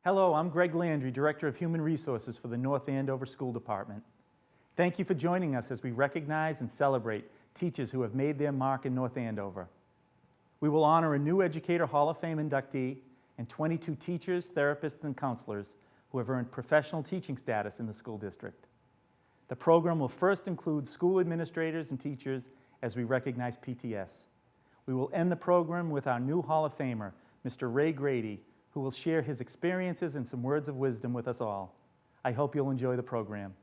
Hello, I'm Gregg Landry, Director of Human Resources for the North Andover School Department. Thank you for joining us as we recognize and celebrate teachers who have made their mark in North Andover. We will honor a new Educator Hall of Fame inductee and 22 teachers, therapists, and counselors who have earned professional teaching status in the school district. The program will first include school administrators and teachers as we recognize PTS. We will end the program with our new Hall of Famer, Mr. Ray Grady, who will share his experiences and some words of wisdom with us all. I hope you'll enjoy the program.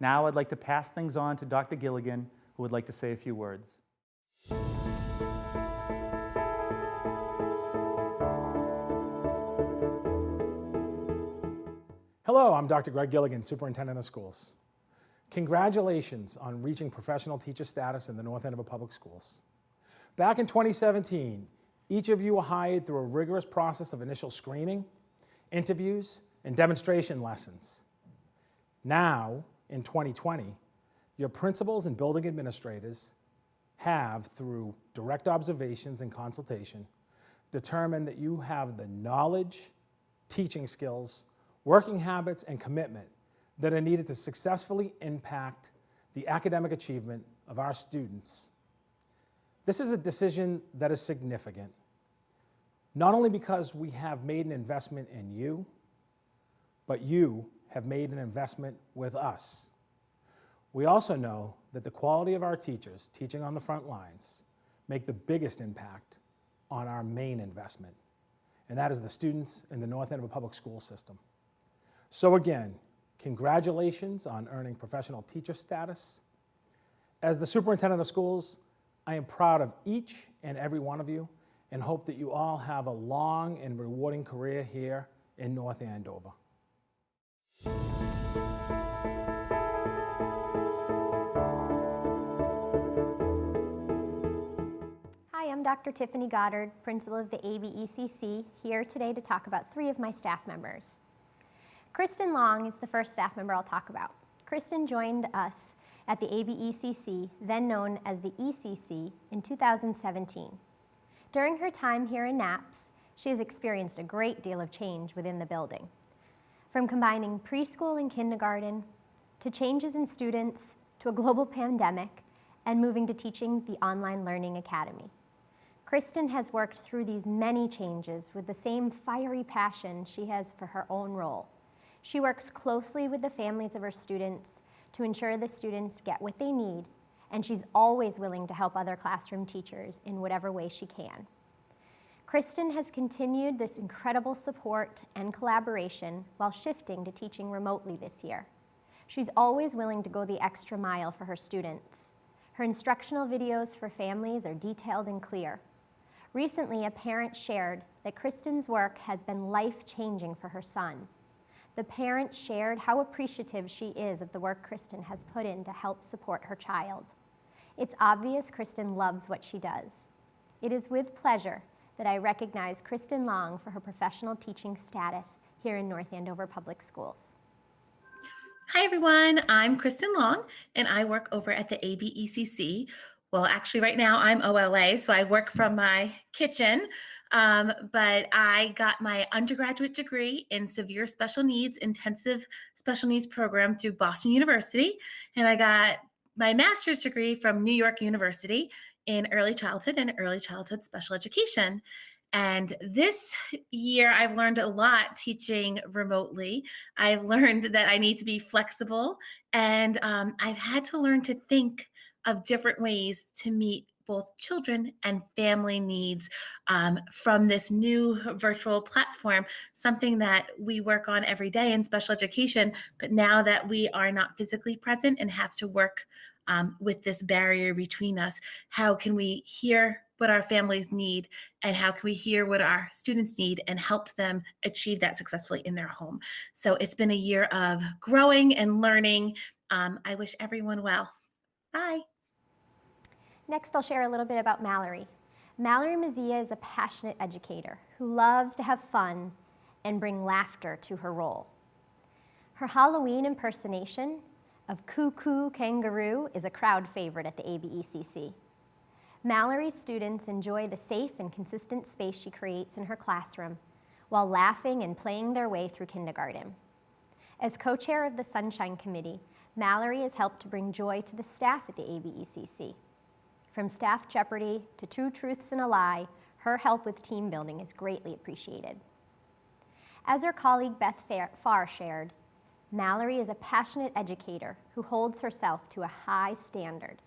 Now I'd like to pass things on to Dr. Gilligan, who would like to say a few words. Hello, I'm Dr. Gregg Gilligan, Superintendent of Schools. Congratulations on reaching professional teacher status in the North Andover Public Schools. Back in 2017, each of you were hired through a rigorous process of initial screening, interviews, and demonstration lessons. Now, in 2020, your principals and building administrators have, through direct observations and consultation, determined that you have the knowledge, teaching skills, working habits, and commitment that are needed to successfully impact the academic achievement of our students. This is a decision that is significant, not only because we have made an investment in you, but you have made an investment with us. We also know that the quality of our teachers teaching on the front lines make the biggest impact on our main investment, and that is the students in the North Andover Public School system. So again, congratulations on earning professional teacher status. As the superintendent of schools, I am proud of each and every one of you and hope that you all have a long and rewarding career here in North Andover. Hi, I'm Dr. Tiffany Goddard, principal of the ABECC, here today to talk about 3 of my staff members. Kristin Long is the first staff member I'll talk about. Kristin joined us at the ABECC, then known as the ECC, in 2017. During her time here in NAPS, she has experienced a great deal of change within the building. From combining preschool and kindergarten, to changes in students, to a global pandemic, and moving to teaching the online learning academy. Kristin has worked through these many changes with the same fiery passion she has for her own role. She works closely with the families of her students to ensure the students get what they need, and she's always willing to help other classroom teachers in whatever way she can. Kristin has continued this incredible support and collaboration while shifting to teaching remotely this year. She's always willing to go the extra mile for her students. Her instructional videos for families are detailed and clear. Recently, a parent shared that Kristin's work has been life-changing for her son. The parent shared how appreciative she is of the work Kristin has put in to help support her child. It's obvious Kristin loves what she does. It is with pleasure that I recognize Kristin Long for her professional teaching status here in North Andover Public Schools. Hi everyone, I'm Kristin Long and I work over at the ABECC. Well, actually right now I'm OLA, so I work from my kitchen. But I got my undergraduate degree in severe special needs, intensive special needs program through Boston University. And I got my master's degree from New York University in early childhood and early childhood special education. And this year I've learned a lot teaching remotely. I've learned that I need to be flexible, and I've had to learn to think of different ways to meet both children and family needs from this new virtual platform, something that we work on every day in special education. But now that we are not physically present and have to work with this barrier between us, how can we hear what our families need, and how can we hear what our students need and help them achieve that successfully in their home? So it's been a year of growing and learning. I wish everyone well. Bye. Next, I'll share a little bit about Mallory. Mallory Mizia is a passionate educator who loves to have fun and bring laughter to her role. Her Halloween impersonation of Cuckoo Kangaroo is a crowd favorite at the ABECC. Mallory's students enjoy the safe and consistent space she creates in her classroom, while laughing and playing their way through kindergarten. As co-chair of the Sunshine Committee, Mallory has helped to bring joy to the staff at the ABECC. From Staff Jeopardy to Two Truths and a Lie, her help with team building is greatly appreciated. As her colleague Beth Farr shared, Mallory is a passionate educator who holds herself to a high standard.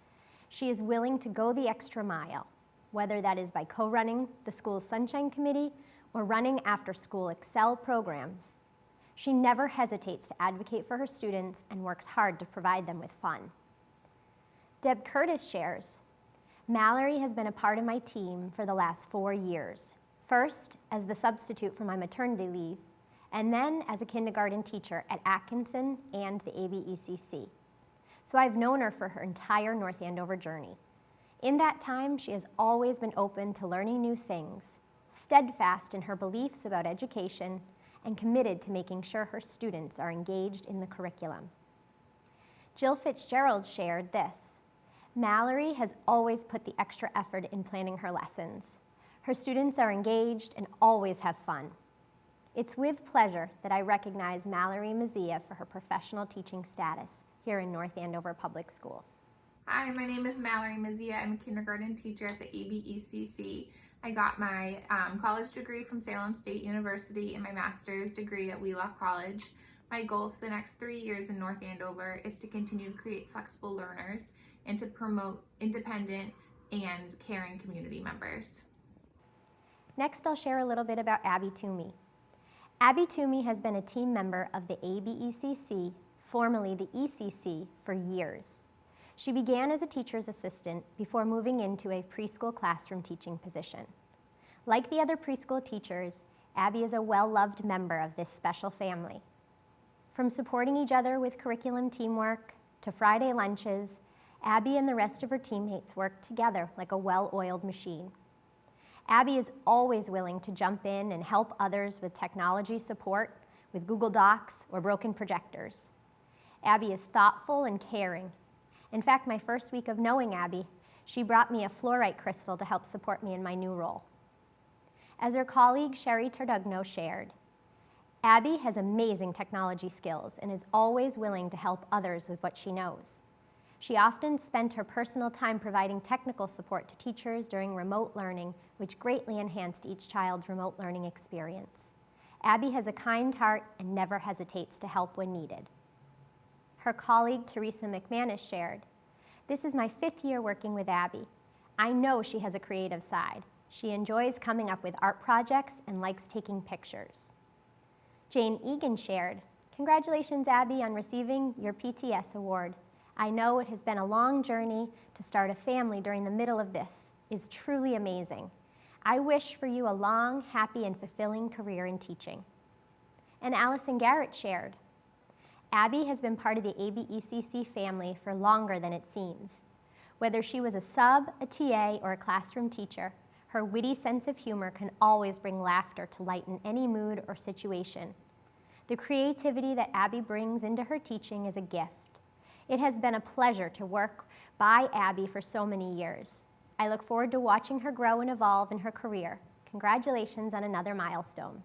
She is willing to go the extra mile, whether that is by co-running the school's Sunshine Committee or running after-school Excel programs. She never hesitates to advocate for her students and works hard to provide them with fun. Deb Curtis shares, Mallory has been a part of my team for the last 4 years, first as the substitute for my maternity leave, and then as a kindergarten teacher at Atkinson and the ABECC. So I've known her for her entire North Andover journey. In that time, she has always been open to learning new things, steadfast in her beliefs about education, and committed to making sure her students are engaged in the curriculum. Jill Fitzgerald shared this, Mallory has always put the extra effort in planning her lessons. Her students are engaged and always have fun. It's with pleasure that I recognize Mallory Mizia for her professional teaching status here in North Andover Public Schools. Hi, my name is Mallory Mizia. I'm a kindergarten teacher at the ABECC. I got my college degree from Salem State University and my master's degree at Wheelock College. My goal for the next 3 years in North Andover is to continue to create flexible learners and to promote independent and caring community members. Next, I'll share a little bit about Abby Toomey. Abby Toomey has been a team member of the ABECC, formerly the ECC, for years. She began as a teacher's assistant before moving into a preschool classroom teaching position. Like the other preschool teachers, Abby is a well-loved member of this special family. From supporting each other with curriculum teamwork to Friday lunches, Abby and the rest of her teammates work together like a well-oiled machine. Abby is always willing to jump in and help others with technology support, with Google Docs or broken projectors. Abby is thoughtful and caring. In fact, my first week of knowing Abby, she brought me a fluorite crystal to help support me in my new role. As her colleague Sherry Tardugno shared, Abby has amazing technology skills and is always willing to help others with what she knows. She often spent her personal time providing technical support to teachers during remote learning, which greatly enhanced each child's remote learning experience. Abby has a kind heart and never hesitates to help when needed. Her colleague Teresa McManus shared, "This is my 5th year working with Abby. I know she has a creative side. She enjoys coming up with art projects and likes taking pictures." Jane Egan shared, "Congratulations, Abby, on receiving your PTS award. I know it has been a long journey to start a family during the middle of this. Is truly amazing. I wish for you a long, happy, and fulfilling career in teaching." And Allison Garrett shared, "Abby has been part of the ABECC family for longer than it seems. Whether she was a sub, a TA, or a classroom teacher, her witty sense of humor can always bring laughter to lighten any mood or situation. The creativity that Abby brings into her teaching is a gift. It has been a pleasure to work by Abby for so many years. I look forward to watching her grow and evolve in her career. Congratulations on another milestone."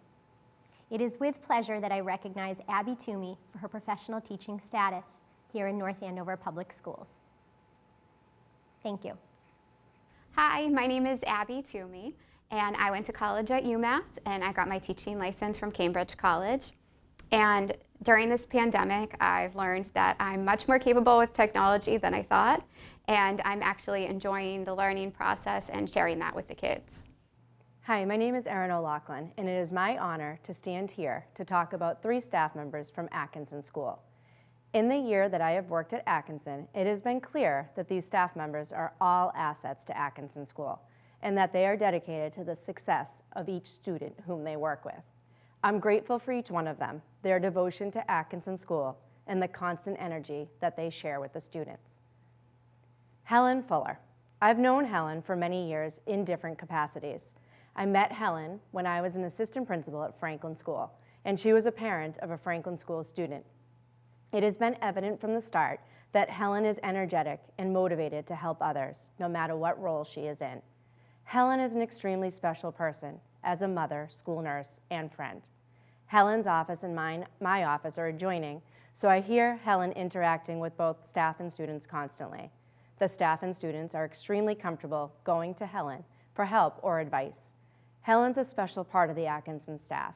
It is with pleasure that I recognize Abby Toomey for her professional teaching status here in North Andover Public Schools. Thank you. Hi, my name is Abby Toomey, and I went to college at UMass, and I got my teaching license from Cambridge College. And during this pandemic, I've learned that I'm much more capable with technology than I thought, and I'm actually enjoying the learning process and sharing that with the kids. Hi, my name is Erin O'Loughlin, and it is my honor to stand here to talk about 3 staff members from Atkinson School. In the year that I have worked at Atkinson, it has been clear that these staff members are all assets to Atkinson School, and that they are dedicated to the success of each student whom they work with. I'm grateful for each one of them, their devotion to Atkinson School, and the constant energy that they share with the students. Helen Fuller. I've known Helen for many years in different capacities. I met Helen when I was an assistant principal at Franklin School, and she was a parent of a Franklin School student. It has been evident from the start that Helen is energetic and motivated to help others, no matter what role she is in. Helen is an extremely special person as a mother, school nurse, and friend. Helen's office and my office are adjoining, so I hear Helen interacting with both staff and students constantly. The staff and students are extremely comfortable going to Helen for help or advice. Helen's a special part of the Atkinson staff.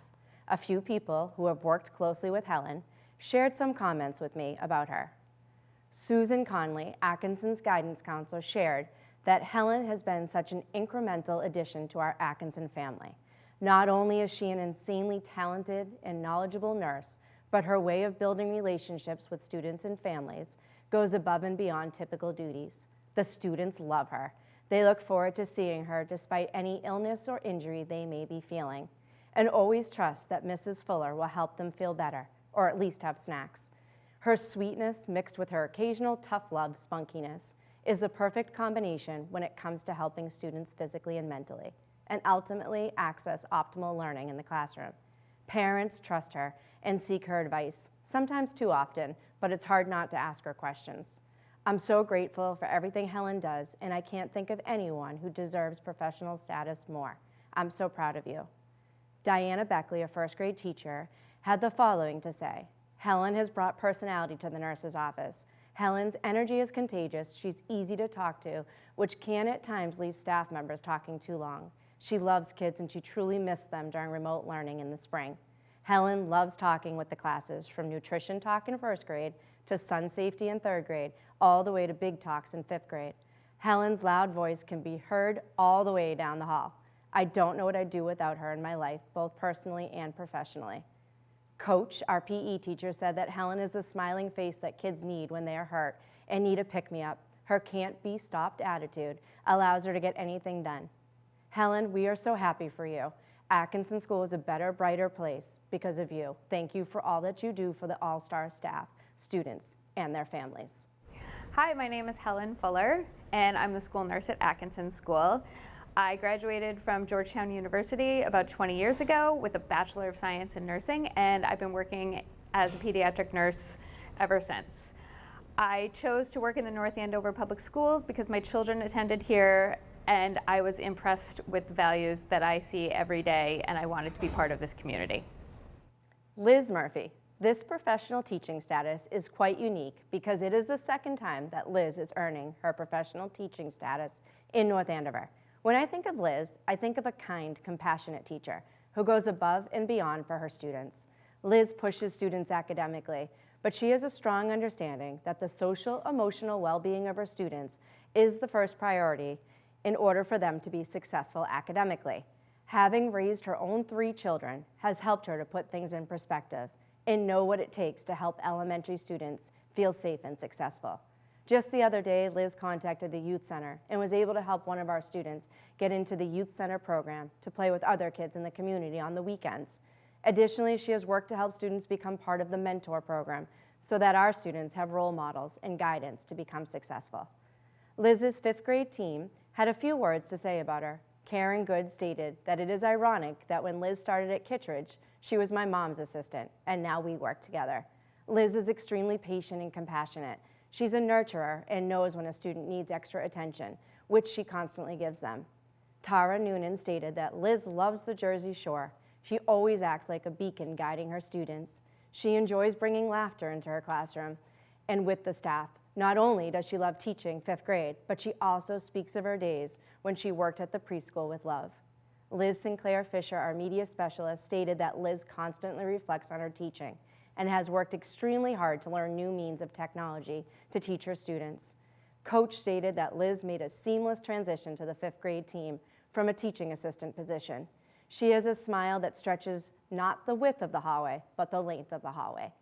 A few people who have worked closely with Helen shared some comments with me about her. Susan Conley, Atkinson's guidance counselor, shared that Helen has been such an incremental addition to our Atkinson family. Not only is she an insanely talented and knowledgeable nurse, but her way of building relationships with students and families goes above and beyond typical duties. The students love her. They look forward to seeing her despite any illness or injury they may be feeling, and always trust that Mrs. Fuller will help them feel better, or at least have snacks. Her sweetness mixed with her occasional tough love spunkiness is the perfect combination when it comes to helping students physically and mentally, and ultimately access optimal learning in the classroom. Parents trust her and seek her advice, sometimes too often, but it's hard not to ask her questions. I'm so grateful for everything Helen does, and I can't think of anyone who deserves professional status more. I'm so proud of you. Diana Beckley, a first grade teacher, had the following to say: Helen has brought personality to the nurse's office. Helen's energy is contagious. She's easy to talk to, which can at times leave staff members talking too long. She loves kids and she truly missed them during remote learning in the spring. Helen loves talking with the classes, from nutrition talk in first grade to sun safety in third grade, all the way to big talks in fifth grade. Helen's loud voice can be heard all the way down the hall. I don't know what I'd do without her in my life, both personally and professionally. Coach, our PE teacher, said that Helen is the smiling face that kids need when they are hurt and need a pick-me-up. Her can't-be-stopped attitude allows her to get anything done. Helen, we are so happy for you. Atkinson School is a better, brighter place because of you. Thank you for all that you do for the all-star staff, students, and their families. Hi, my name is Helen Fuller, and I'm the school nurse at Atkinson School. I graduated from Georgetown University about 20 years ago with a Bachelor of Science in Nursing, and I've been working as a pediatric nurse ever since. I chose to work in the North Andover Public Schools because my children attended here, and I was impressed with the values that I see every day, and I wanted to be part of this community. Liz Murphy. This professional teaching status is quite unique because it is the second time that Liz is earning her professional teaching status in North Andover. When I think of Liz, I think of a kind, compassionate teacher who goes above and beyond for her students. Liz pushes students academically, but she has a strong understanding that the social, emotional well-being of her students is the first priority in order for them to be successful academically. Having raised her own 3 children has helped her to put things in perspective and know what it takes to help elementary students feel safe and successful. Just the other day, Liz contacted the Youth Center and was able to help one of our students get into the Youth Center program to play with other kids in the community on the weekends. Additionally, she has worked to help students become part of the mentor program so that our students have role models and guidance to become successful. Liz's 5th grade team had a few words to say about her. Karen Good stated that it is ironic that when Liz started at Kittredge, she was my mom's assistant, and now we work together. Liz is extremely patient and compassionate. She's a nurturer and knows when a student needs extra attention, which she constantly gives them. Tara Noonan stated that Liz loves the Jersey Shore. She always acts like a beacon guiding her students. She enjoys bringing laughter into her classroom and with the staff. Not only does she love teaching 5th grade, but she also speaks of her days when she worked at the preschool with love. Liz Sinclair Fisher, our media specialist, stated that Liz constantly reflects on her teaching and has worked extremely hard to learn new means of technology to teach her students. Coach stated that Liz made a seamless transition to the 5th grade team from a teaching assistant position. She has a smile that stretches not the width of the hallway, but the length of the hallway.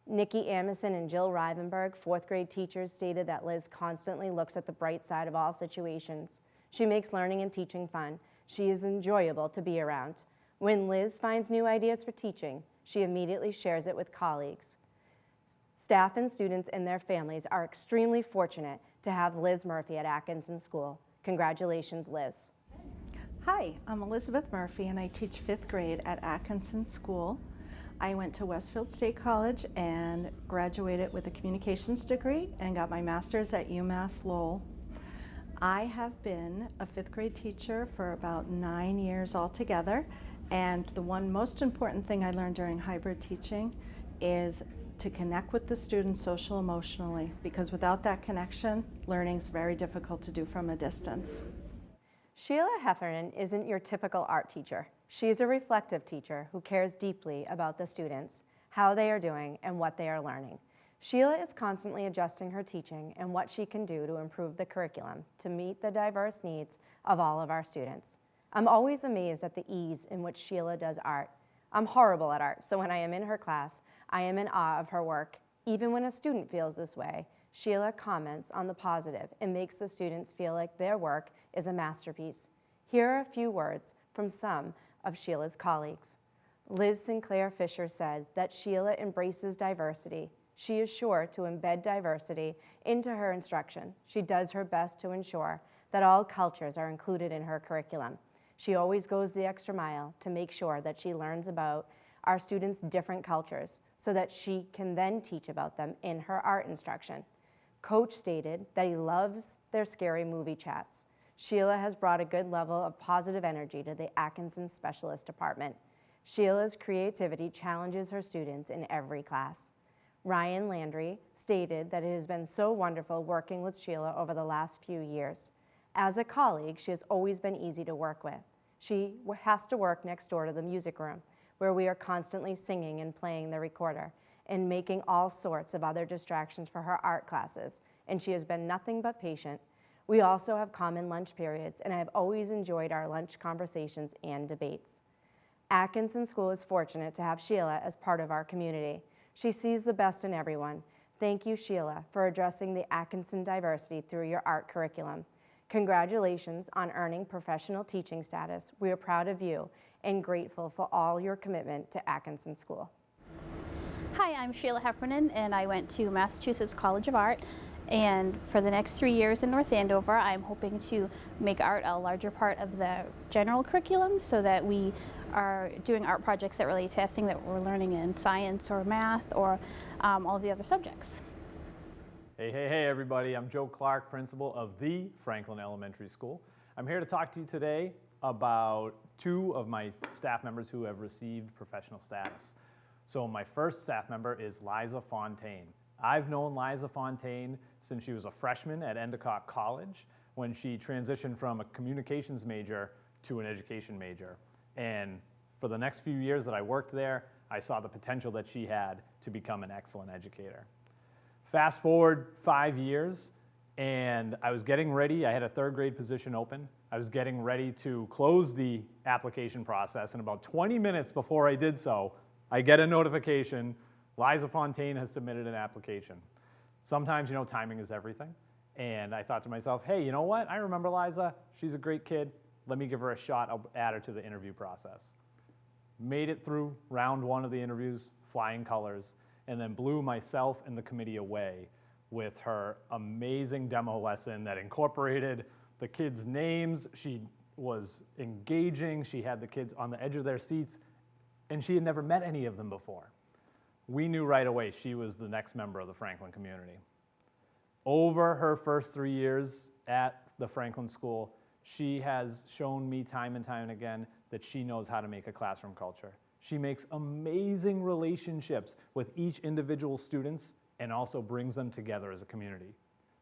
Nikki Amison and Jill Rivenberg, 4th grade teachers, stated that Liz constantly looks at the bright side of all situations. She makes learning and teaching fun. She is enjoyable to be around. When Liz finds new ideas for teaching, she immediately shares it with colleagues. Staff and students and their families are extremely fortunate to have Liz Murphy at Atkinson School. Congratulations, Liz. Hi, I'm Elizabeth Murphy and I teach 5th grade at Atkinson School. I went to Westfield State College and graduated with a communications degree and got my master's at UMass Lowell. I have been a 5th grade teacher for about 9 years altogether, and the one most important thing I learned during hybrid teaching is to connect with the students social emotionally, because without that connection, learning is very difficult to do from a distance. Sheila Heffernan isn't your typical art teacher. She's a reflective teacher who cares deeply about the students, how they are doing, and what they are learning. Sheila is constantly adjusting her teaching and what she can do to improve the curriculum to meet the diverse needs of all of our students. I'm always amazed at the ease in which Sheila does art. I'm horrible at art, so when I am in her class, I am in awe of her work. Even when a student feels this way, Sheila comments on the positive and makes the students feel like their work is a masterpiece. Here are a few words from some of Sheila's colleagues. Liz Sinclair Fisher said that Sheila embraces diversity. She is sure to embed diversity into her instruction. She does her best to ensure that all cultures are included in her curriculum. She always goes the extra mile to make sure that she learns about our students' different cultures so that she can then teach about them in her art instruction. Coach stated that he loves their scary movie chats. Sheila has brought a good level of positive energy to the Atkinson Specialist Department. Sheila's creativity challenges her students in every class. Ryan Landry stated that it has been so wonderful working with Sheila over the last few years. As a colleague, she has always been easy to work with. She has to work next door to the music room, where we are constantly singing and playing the recorder and making all sorts of other distractions for her art classes, and she has been nothing but patient. We also have common lunch periods, and I have always enjoyed our lunch conversations and debates. Atkinson School is fortunate to have Sheila as part of our community. She sees the best in everyone. Thank you, Sheila, for addressing the Atkinson diversity through your art curriculum. Congratulations on earning professional teaching status. We are proud of you and grateful for all your commitment to Atkinson School. Hi, I'm Sheila Heffernan, and I went to Massachusetts College of Art. And for the next 3 years in North Andover, I'm hoping to make art a larger part of the general curriculum so that we are doing art projects that relate to anything that we're learning in science or math or all the other subjects. Hey, everybody. I'm Joe Clarke, principal of the Franklin Elementary School. I'm here to talk to you today about 2 of my staff members who have received professional status. So my first staff member is Liza Fontaine. I've known Liza Fontaine since she was a freshman at Endicott College when she transitioned from a communications major to an education major. And for the next few years that I worked there, I saw the potential that she had to become an excellent educator. Fast forward 5 years, and I was getting ready. I had a 3rd grade position open. I was getting ready to close the application process, and about 20 minutes before I did so, I get a notification, Liza Fontaine has submitted an application. Sometimes, timing is everything. And I thought to myself, hey, you know what? I remember Liza. She's a great kid. Let me give her a shot. I'll add her to the interview process. Made it through round 1 of the interviews, flying colors, and then blew myself and the committee away with her amazing demo lesson that incorporated the kids' names. She was engaging. She had the kids on the edge of their seats, and she had never met any of them before. We knew right away she was the next member of the Franklin community. Over her first 3 years at the Franklin School, she has shown me time and time again that she knows how to make a classroom culture. She makes amazing relationships with each individual students and also brings them together as a community.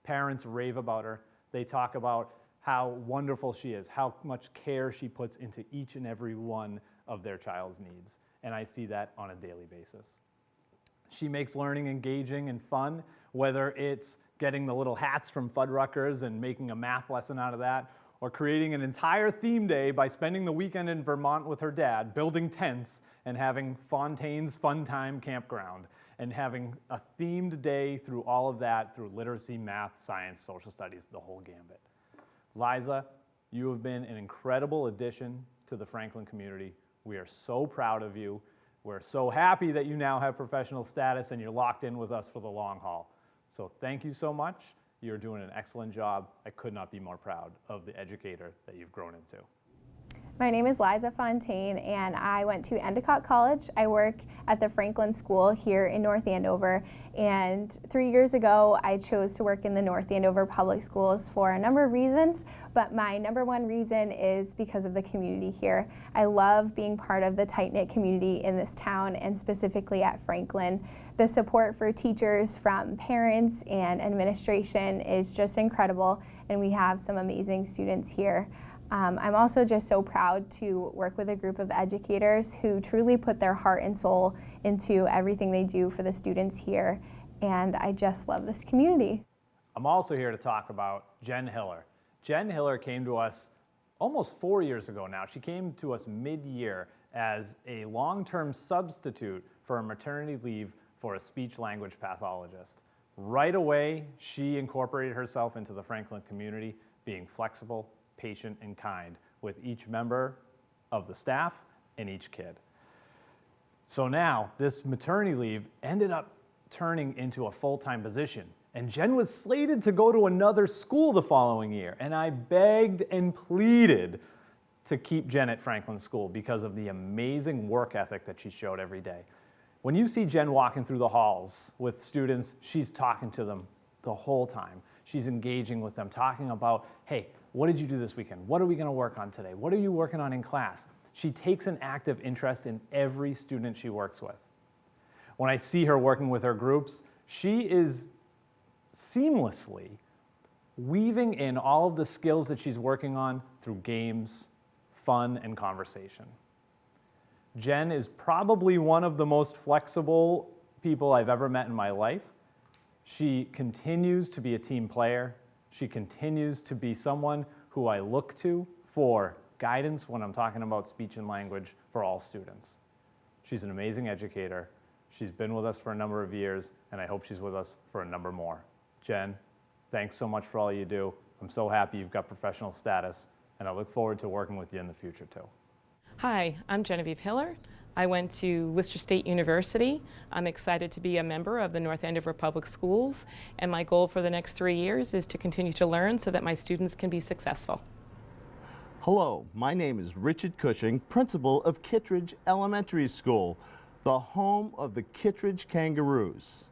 Parents rave about her. They talk about how wonderful she is, how much care she puts into each and every one of their child's needs. And I see that on a daily basis. She makes learning engaging and fun, whether it's getting the little hats from Fuddruckers and making a math lesson out of that, or creating an entire theme day by spending the weekend in Vermont with her dad, building tents and having Fontaine's Fun Time Campground, and having a themed day through all of that, through literacy, math, science, social studies, the whole gambit. Liza, you have been an incredible addition to the Franklin community. We are so proud of you. We're so happy that you now have professional status and you're locked in with us for the long haul. So thank you so much. You're doing an excellent job. I could not be more proud of the educator that you've grown into. My name is Liza Fontaine, and I went to Endicott College. I work at the Franklin School here in North Andover, and 3 years ago I chose to work in the North Andover Public Schools for a number of reasons, but my number one reason is because of the community here. I love being part of the tight-knit community in this town, and specifically at Franklin. The support for teachers from parents and administration is just incredible, and we have some amazing students here. I'm also just so proud to work with a group of educators who truly put their heart and soul into everything they do for the students here, and I just love this community. I'm also here to talk about Jen Hiller. Jen Hiller came to us almost 4 years ago now. She came to us mid-year as a long-term substitute for a maternity leave for a speech-language pathologist. Right away, she incorporated herself into the Franklin community, being flexible, patient, and kind with each member of the staff and each kid. So now, this maternity leave ended up turning into a full-time position, and Jen was slated to go to another school the following year, and I begged and pleaded to keep Jen at Franklin School because of the amazing work ethic that she showed every day. When you see Jen walking through the halls with students, she's talking to them the whole time. She's engaging with them, talking about, hey, what did you do this weekend? What are we going to work on today? What are you working on in class? She takes an active interest in every student she works with. When I see her working with her groups, she is seamlessly weaving in all of the skills that she's working on through games, fun, and conversation. Jen is probably one of the most flexible people I've ever met in my life. She continues to be a team player. She continues to be someone who I look to for guidance when I'm talking about speech and language for all students. She's an amazing educator. She's been with us for a number of years, and I hope she's with us for a number more. Jen, thanks so much for all you do. I'm so happy you've got professional status, and I look forward to working with you in the future too. Hi, I'm Genevieve Hiller. I went to Worcester State University. I'm excited to be a member of the North Andover Public Schools, and my goal for the next 3 years is to continue to learn so that my students can be successful. Hello, my name is Richard Cushing, principal of Kittredge Elementary School, the home of the Kittredge Kangaroos.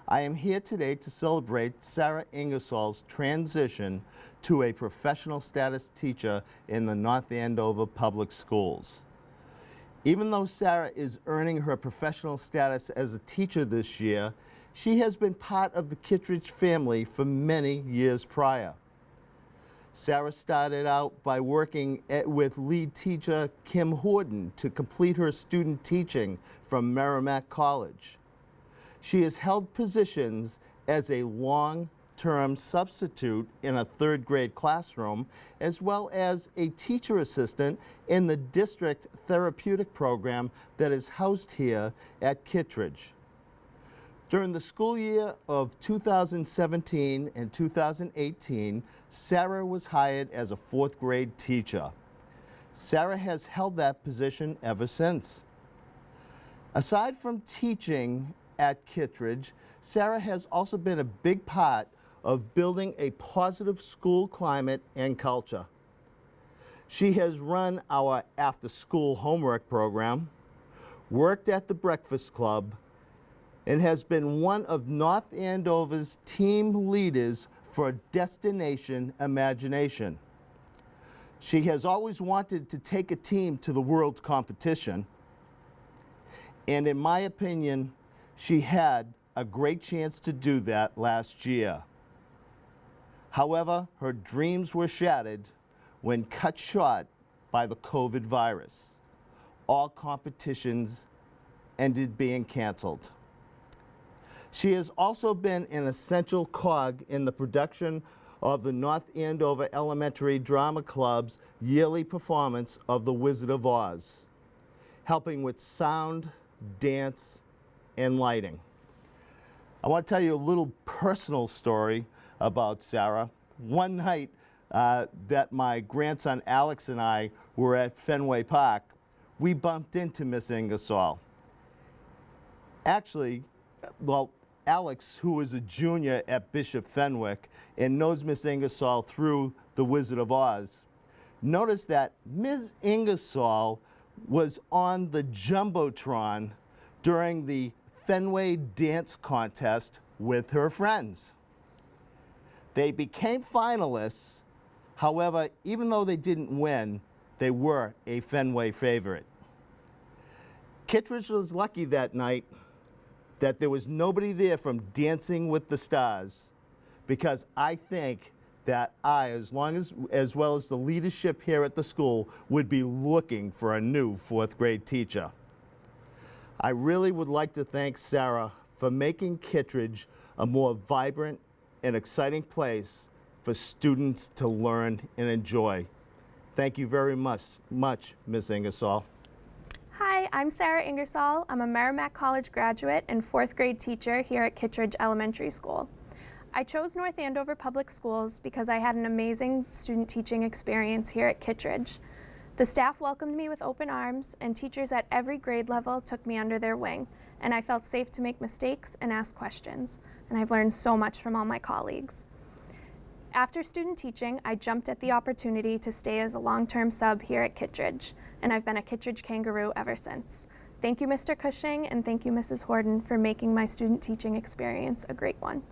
I am here today to celebrate Sarah Ingersoll's transition to a professional status teacher in the North Andover Public Schools. Even though Sarah is earning her professional status as a teacher this year, she has been part of the Kittredge family for many years prior. Sarah started out by working with lead teacher Kim Horton to complete her student teaching from Merrimack College. She has held positions as a long-term substitute in a third grade classroom, as well as a teacher assistant in the district therapeutic program that is housed here at Kittredge. During the school year of 2017 and 2018, Sarah was hired as a fourth grade teacher. Sarah has held that position ever since. Aside from teaching at Kittredge, Sarah has also been a big part of building a positive school climate and culture. She has run our after-school homework program, worked at the Breakfast Club, and has been one of North Andover's team leaders for Destination Imagination. She has always wanted to take a team to the world competition, and in my opinion, she had a great chance to do that last year. However, her dreams were shattered when cut short by the COVID virus. All competitions ended being canceled. She has also been an essential cog in the production of the North Andover Elementary Drama Club's yearly performance of The Wizard of Oz, helping with sound, dance, and lighting. I want to tell you a little personal story about Sarah. One night that my grandson Alex and I were at Fenway Park, we bumped into Miss Ingersoll. Actually, well, Alex, who is a junior at Bishop Fenwick and knows Miss Ingersoll through The Wizard of Oz, noticed that Ms. Ingersoll was on the Jumbotron during the Fenway Dance Contest with her friends. They became finalists. However, even though they didn't win, they were a Fenway favorite. Kittredge was lucky that night that there was nobody there from Dancing with the Stars, because I think that I, as well as the leadership here at the school, would be looking for a new 4th grade teacher. I really would like to thank Sarah for making Kittredge a more vibrant and exciting place for students to learn and enjoy. Thank you very much, Ms. Ingersoll. Hi, I'm Sarah Ingersoll. I'm a Merrimack College graduate and 4th grade teacher here at Kittredge Elementary School. I chose North Andover Public Schools because I had an amazing student teaching experience here at Kittredge. The staff welcomed me with open arms, and teachers at every grade level took me under their wing, and I felt safe to make mistakes and ask questions, and I've learned so much from all my colleagues. After student teaching, I jumped at the opportunity to stay as a long-term sub here at Kittredge, and I've been a Kittredge kangaroo ever since. Thank you, Mr. Cushing, and thank you, Mrs. Horton, for making my student teaching experience a great one.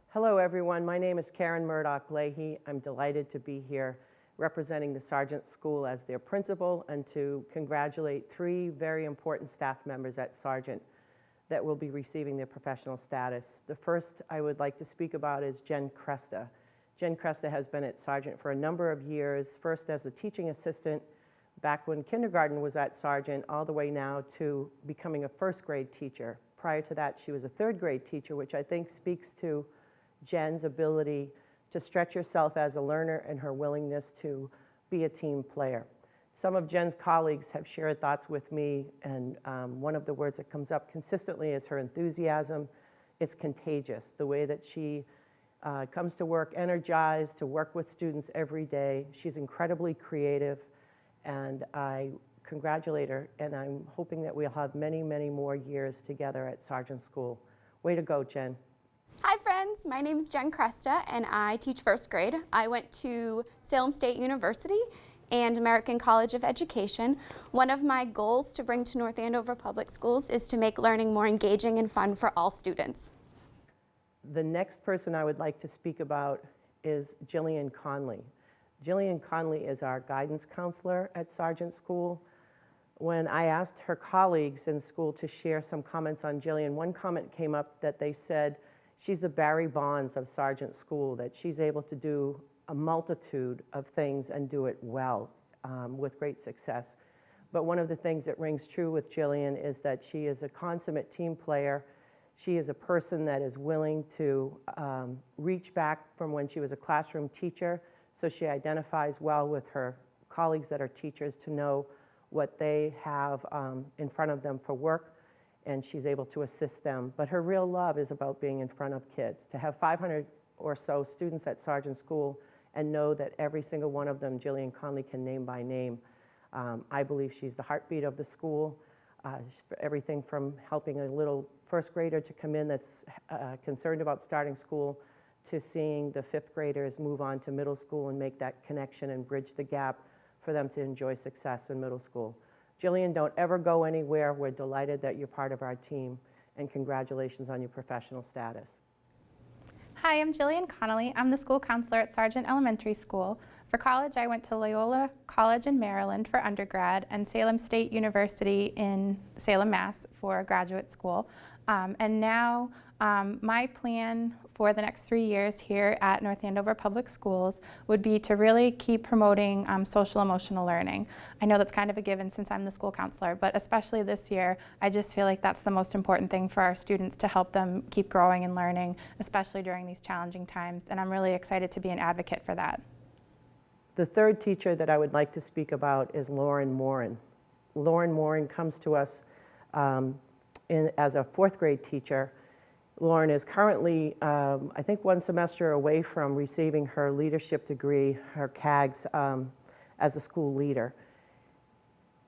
Hello, everyone. My name is Karen Murdoch Lahey. I'm delighted to be here representing the Sargent School as their principal and to congratulate 3 very important staff members at Sargent that will be receiving their professional status. The first I would like to speak about is Jen Cresta. Jen Cresta has been at Sargent for a number of years, first as a teaching assistant back when kindergarten was at Sargent, all the way now to becoming a 1st grade teacher. Prior to that, she was a 3rd grade teacher, which I think speaks to Jen's ability to stretch herself as a learner and her willingness to be a team player. Some of Jen's colleagues have shared thoughts with me, and one of the words that comes up consistently is her enthusiasm. It's contagious, the way that she comes to work energized to work with students every day. She's incredibly creative, and I congratulate her, and I'm hoping that we'll have many, many more years together at Sargent School. Way to go, Jen. Hi friends, my name is Jen Cresta and I teach 1st grade. I went to Salem State University and American College of Education. One of my goals to bring to North Andover Public Schools is to make learning more engaging and fun for all students. The next person I would like to speak about is Jillian Conley. Jillian Conley is our guidance counselor at Sargent School. When I asked her colleagues in school to share some comments on Jillian, one comment came up that they said, she's the Barry Bonds of Sargent School, that she's able to do a multitude of things and do it well with great success. But one of the things that rings true with Jillian is that she is a consummate team player. She is a person that is willing to reach back from when she was a classroom teacher, so she identifies well with her colleagues that are teachers to know what they have in front of them for work, and she's able to assist them. But her real love is about being in front of kids. To have 500 or so students at Sargent School and know that every single one of them Jillian Conley can name by name, I believe she's the heartbeat of the school. For everything from helping a little 1st grader to come in that's concerned about starting school, to seeing the 5th graders move on to middle school and make that connection and bridge the gap for them to enjoy success in middle school. Jillian, don't ever go anywhere. We're delighted that you're part of our team, and congratulations on your professional status. Hi, I'm Jillian Connolly. I'm the school counselor at Sargent Elementary School. For college, I went to Loyola College in Maryland for undergrad and Salem State University in Salem, Mass for graduate school. And now my plan for the next 3 years here at North Andover Public Schools would be to really keep promoting social emotional learning. I know that's kind of a given since I'm the school counselor, but especially this year, I just feel like that's the most important thing for our students to help them keep growing and learning, especially during these challenging times, and I'm really excited to be an advocate for that. The third teacher that I would like to speak about is Lauren Morin. Lauren Morin comes to us as a 4th grade teacher. Lauren is currently, I think, 1 semester away from receiving her leadership degree, her CAGS, as a school leader.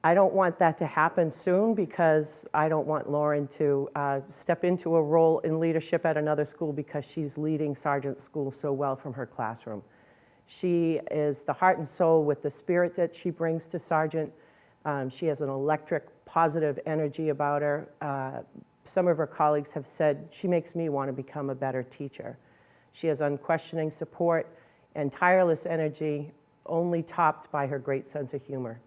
I don't want that to happen soon because I don't want Lauren to step into a role in leadership at another school because she's leading Sargent School so well from her classroom. She is the heart and soul with the spirit that she brings to Sargent. She has an electric, positive energy about her. Some of her colleagues have said she makes me want to become a better teacher. She has unquestioning support and tireless energy, only topped by her great sense of humor.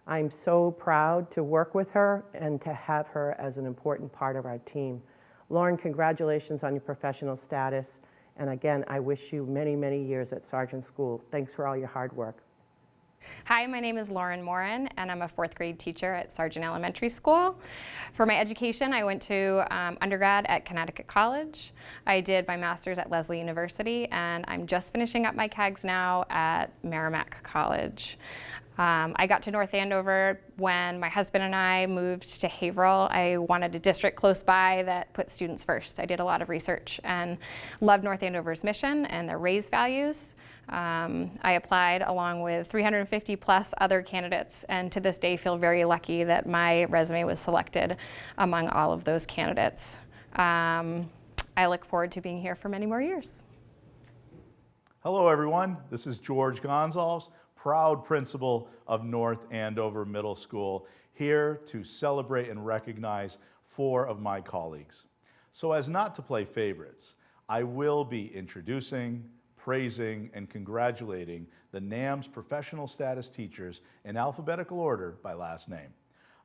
I'm so proud to work with her and to have her as an important part of our team. Lauren, congratulations on your professional status. And again, I wish you many, many years at Sargent School. Thanks for all your hard work. Hi, my name is Lauren Morin, and I'm a 4th grade teacher at Sargent Elementary School. For my education, I went to undergrad at Connecticut College. I did my master's at Lesley University, and I'm just finishing up my CAGS now at Merrimack College. I got to North Andover when my husband and I moved to Haverhill. I wanted a district close by that put students first. I did a lot of research and loved North Andover's mission and their RAISE values. I applied along with 350 plus other candidates, and to this day feel very lucky that my resume was selected among all of those candidates. I look forward to being here for many more years. Hello everyone, this is George Gonzalez, proud principal of North Andover Middle School, here to celebrate and recognize 4 of my colleagues. So as not to play favorites, I will be introducing, praising, and congratulating the NAMS professional status teachers in alphabetical order by last name.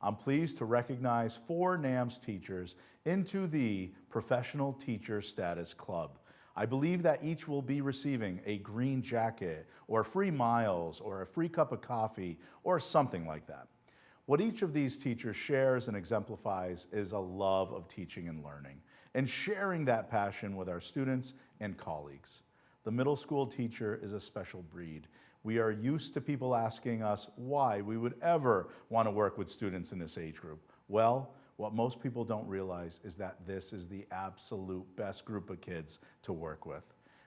I'm pleased to recognize 4 NAMS teachers into the Professional Teacher Status Club. I believe that each will be receiving a green jacket or free miles or a free cup of coffee or something like that. What each of these teachers shares and exemplifies is a love of teaching and learning and sharing that passion with our students and colleagues. The middle school teacher is a special breed. We are used to people asking us why we would ever want to work with students in this age group. Well, what most people don't realize is that this is the absolute best group of kids to work with.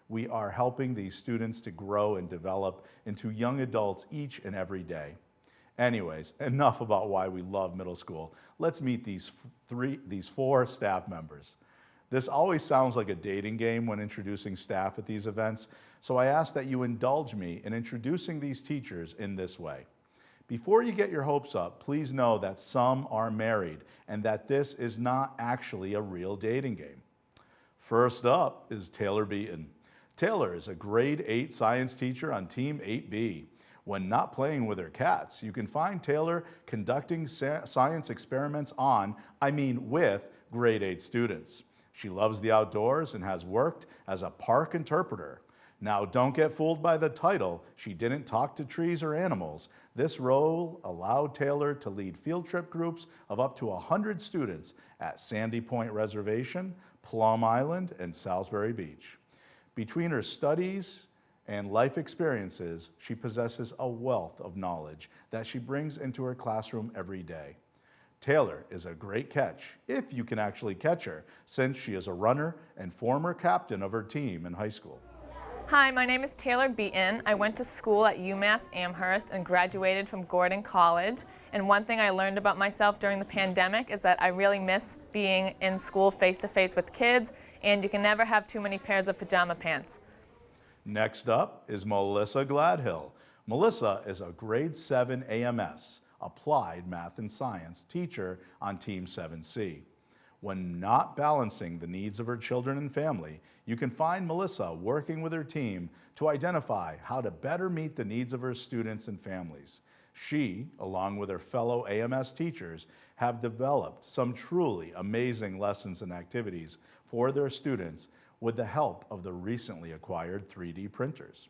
We are helping these students to grow and develop into young adults each and every day. Anyways, enough about why we love middle school. Let's meet these 4 staff members. This always sounds like a dating game when introducing staff at these events, so I ask that you indulge me in introducing these teachers in this way. Before you get your hopes up, please know that some are married and that this is not actually a real dating game. First up is Taylor Beaton. Taylor is a grade 8 science teacher on Team 8B. When not playing with her cats, you can find Taylor conducting science experiments with grade 8 students. She loves the outdoors and has worked as a park interpreter. Now, don't get fooled by the title. She didn't talk to trees or animals. This role allowed Taylor to lead field trip groups of up to 100 students at Sandy Point Reservation, Plum Island, and Salisbury Beach. Between her studies and life experiences, she possesses a wealth of knowledge that she brings into her classroom every day. Taylor is a great catch, if you can actually catch her, since she is a runner and former captain of her team in high school. Hi, my name is Taylor Beaton. I went to school at UMass Amherst and graduated from Gordon College. And one thing I learned about myself during the pandemic is that I really miss being in school face-to-face with kids, and you can never have too many pairs of pajama pants. Next up is Melissa Gladhill. Melissa is a grade 7 AMS, Applied Math and Science teacher on Team 7C. When not balancing the needs of her children and family, you can find Melissa working with her team to identify how to better meet the needs of her students and families. She, along with her fellow AMS teachers, have developed some truly amazing lessons and activities for their students with the help of the recently acquired 3D printers.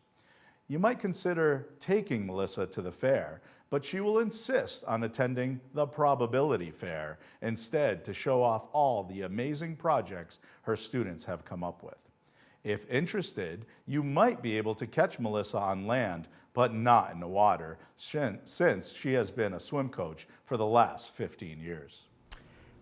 You might consider taking Melissa to the fair, but she will insist on attending the probability fair instead to show off all the amazing projects her students have come up with. If interested, you might be able to catch Melissa on land, but not in the water, since she has been a swim coach for the last 15 years.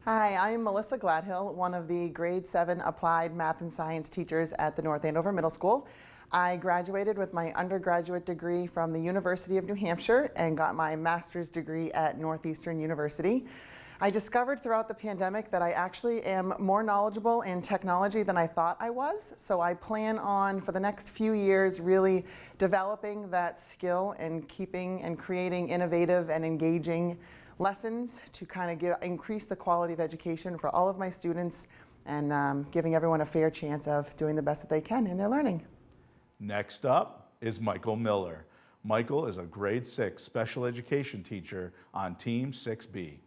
Hi, I'm Melissa Gladhill, one of the grade 7 applied math and science teachers at the North Andover Middle School. I graduated with my undergraduate degree from the University of New Hampshire and got my master's degree at Northeastern University. I discovered throughout the pandemic that I actually am more knowledgeable in technology than I thought I was. So I plan on, for the next few years, really developing that skill and keeping and creating innovative and engaging lessons to kind of increase the quality of education for all of my students and giving everyone a fair chance of doing the best that they can in their learning. Next up is Michael Miller. Michael is a grade 6 special education teacher on Team 6B.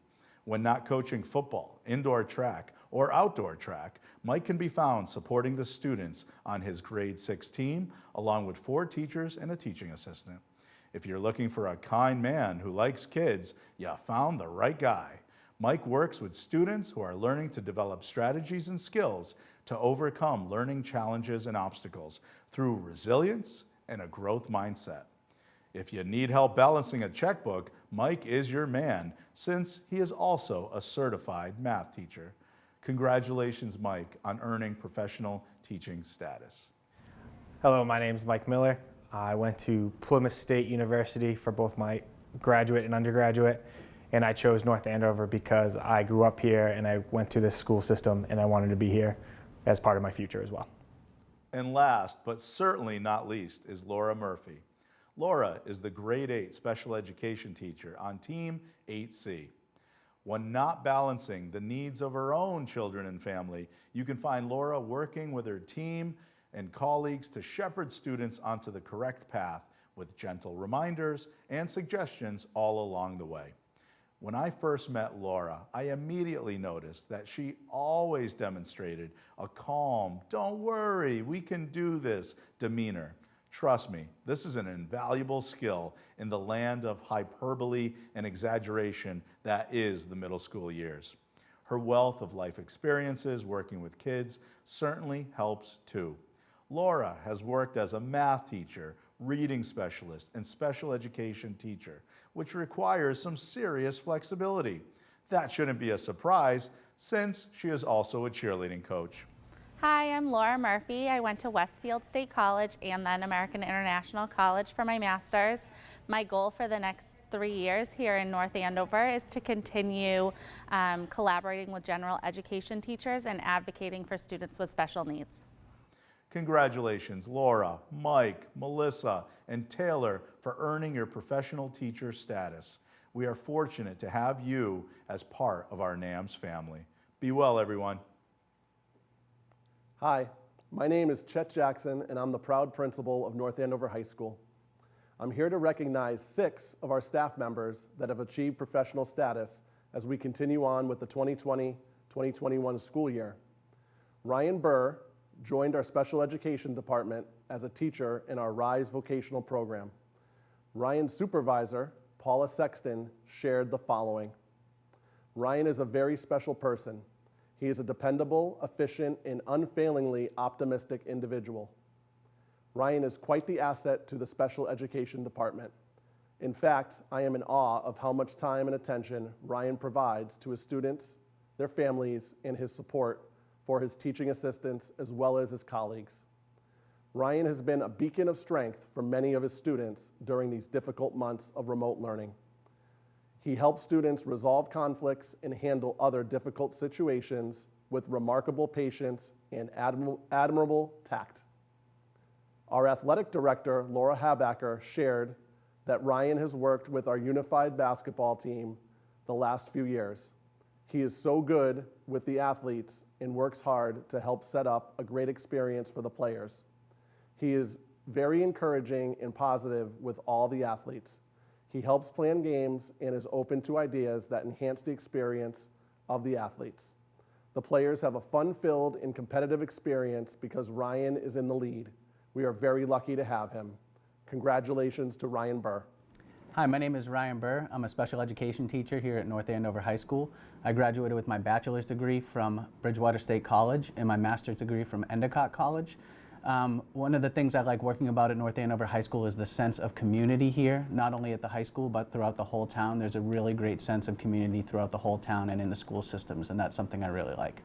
When not coaching football, indoor track, or outdoor track, Mike can be found supporting the students on his grade 6 team, along with 4 teachers and a teaching assistant. If you're looking for a kind man who likes kids, you found the right guy. Mike works with students who are learning to develop strategies and skills to overcome learning challenges and obstacles through resilience and a growth mindset. If you need help balancing a checkbook, Mike is your man, since he is also a certified math teacher. Congratulations, Mike, on earning professional teaching status. Hello, my name is Mike Miller. I went to Plymouth State University for both my graduate and undergraduate, and I chose North Andover because I grew up here and I went to this school system and I wanted to be here as part of my future as well. And last, but certainly not least, is Laura Murphy. Laura is the grade 8 special education teacher on Team 8C. When not balancing the needs of her own children and family, you can find Laura working with her team and colleagues to shepherd students onto the correct path with gentle reminders and suggestions all along the way. When I first met Laura, I immediately noticed that she always demonstrated a calm, "Don't worry, we can do this" demeanor. Trust me, this is an invaluable skill in the land of hyperbole and exaggeration that is the middle school years. Her wealth of life experiences working with kids certainly helps too. Laura has worked as a math teacher, reading specialist, and special education teacher, which requires some serious flexibility. That shouldn't be a surprise, since she is also a cheerleading coach. Hi, I'm Laura Murphy. I went to Westfield State College and then American International College for my master's. My goal for the next 3 years here in North Andover is to continue collaborating with general education teachers and advocating for students with special needs. Congratulations, Laura, Mike, Melissa, and Taylor for earning your professional teacher status. We are fortunate to have you as part of our NAMS family. Be well, everyone. Hi, my name is Chet Jackson, and I'm the proud principal of North Andover High School. I'm here to recognize 6 of our staff members that have achieved professional status as we continue on with the 2020-2021 school year. Ryan Burr joined our special education department as a teacher in our RISE vocational program. Ryan's supervisor, Paula Sexton, shared the following. Ryan is a very special person. He is a dependable, efficient, and unfailingly optimistic individual. Ryan is quite the asset to the special education department. In fact, I am in awe of how much time and attention Ryan provides to his students, their families, and his support for his teaching assistants as well as his colleagues. Ryan has been a beacon of strength for many of his students during these difficult months of remote learning. He helps students resolve conflicts and handle other difficult situations with remarkable patience and admirable tact. Our athletic director, Laura Habacker, shared that Ryan has worked with our unified basketball team the last few years. He is so good with the athletes and works hard to help set up a great experience for the players. He is very encouraging and positive with all the athletes. He helps plan games and is open to ideas that enhance the experience of the athletes. The players have a fun-filled and competitive experience because Ryan is in the lead. We are very lucky to have him. Congratulations to Ryan Burr. Hi, my name is Ryan Burr. I'm a special education teacher here at North Andover High School. I graduated with my bachelor's degree from Bridgewater State College and my master's degree from Endicott College. One of the things I like working about at North Andover High School is the sense of community here, not only at the high school, but throughout the whole town. There's a really great sense of community throughout the whole town and in the school systems, and that's something I really like.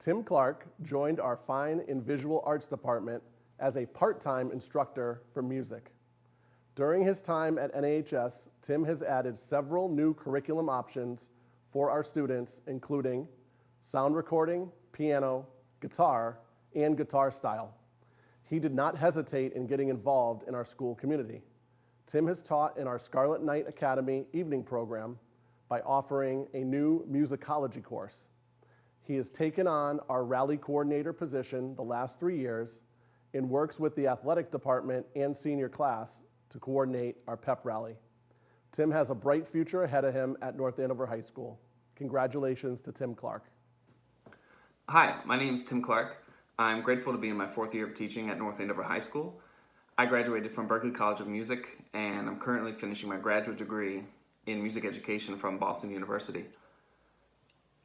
Tim Clarke joined our Fine and Visual Arts department as a part-time instructor for music. During his time at NAHS, Tim has added several new curriculum options for our students, including sound recording, piano, guitar, and guitar style. He did not hesitate in getting involved in our school community. Tim has taught in our Scarlet Knight Academy evening program by offering a new musicology course. He has taken on our rally coordinator position the last 3 years and works with the athletic department and senior class to coordinate our pep rally. Tim has a bright future ahead of him at North Andover High School. Congratulations to Tim Clarke. Hi, my name is Tim Clarke. I'm grateful to be in my 4th year of teaching at North Andover High School. I graduated from Berklee College of Music, and I'm currently finishing my graduate degree in music education from Boston University.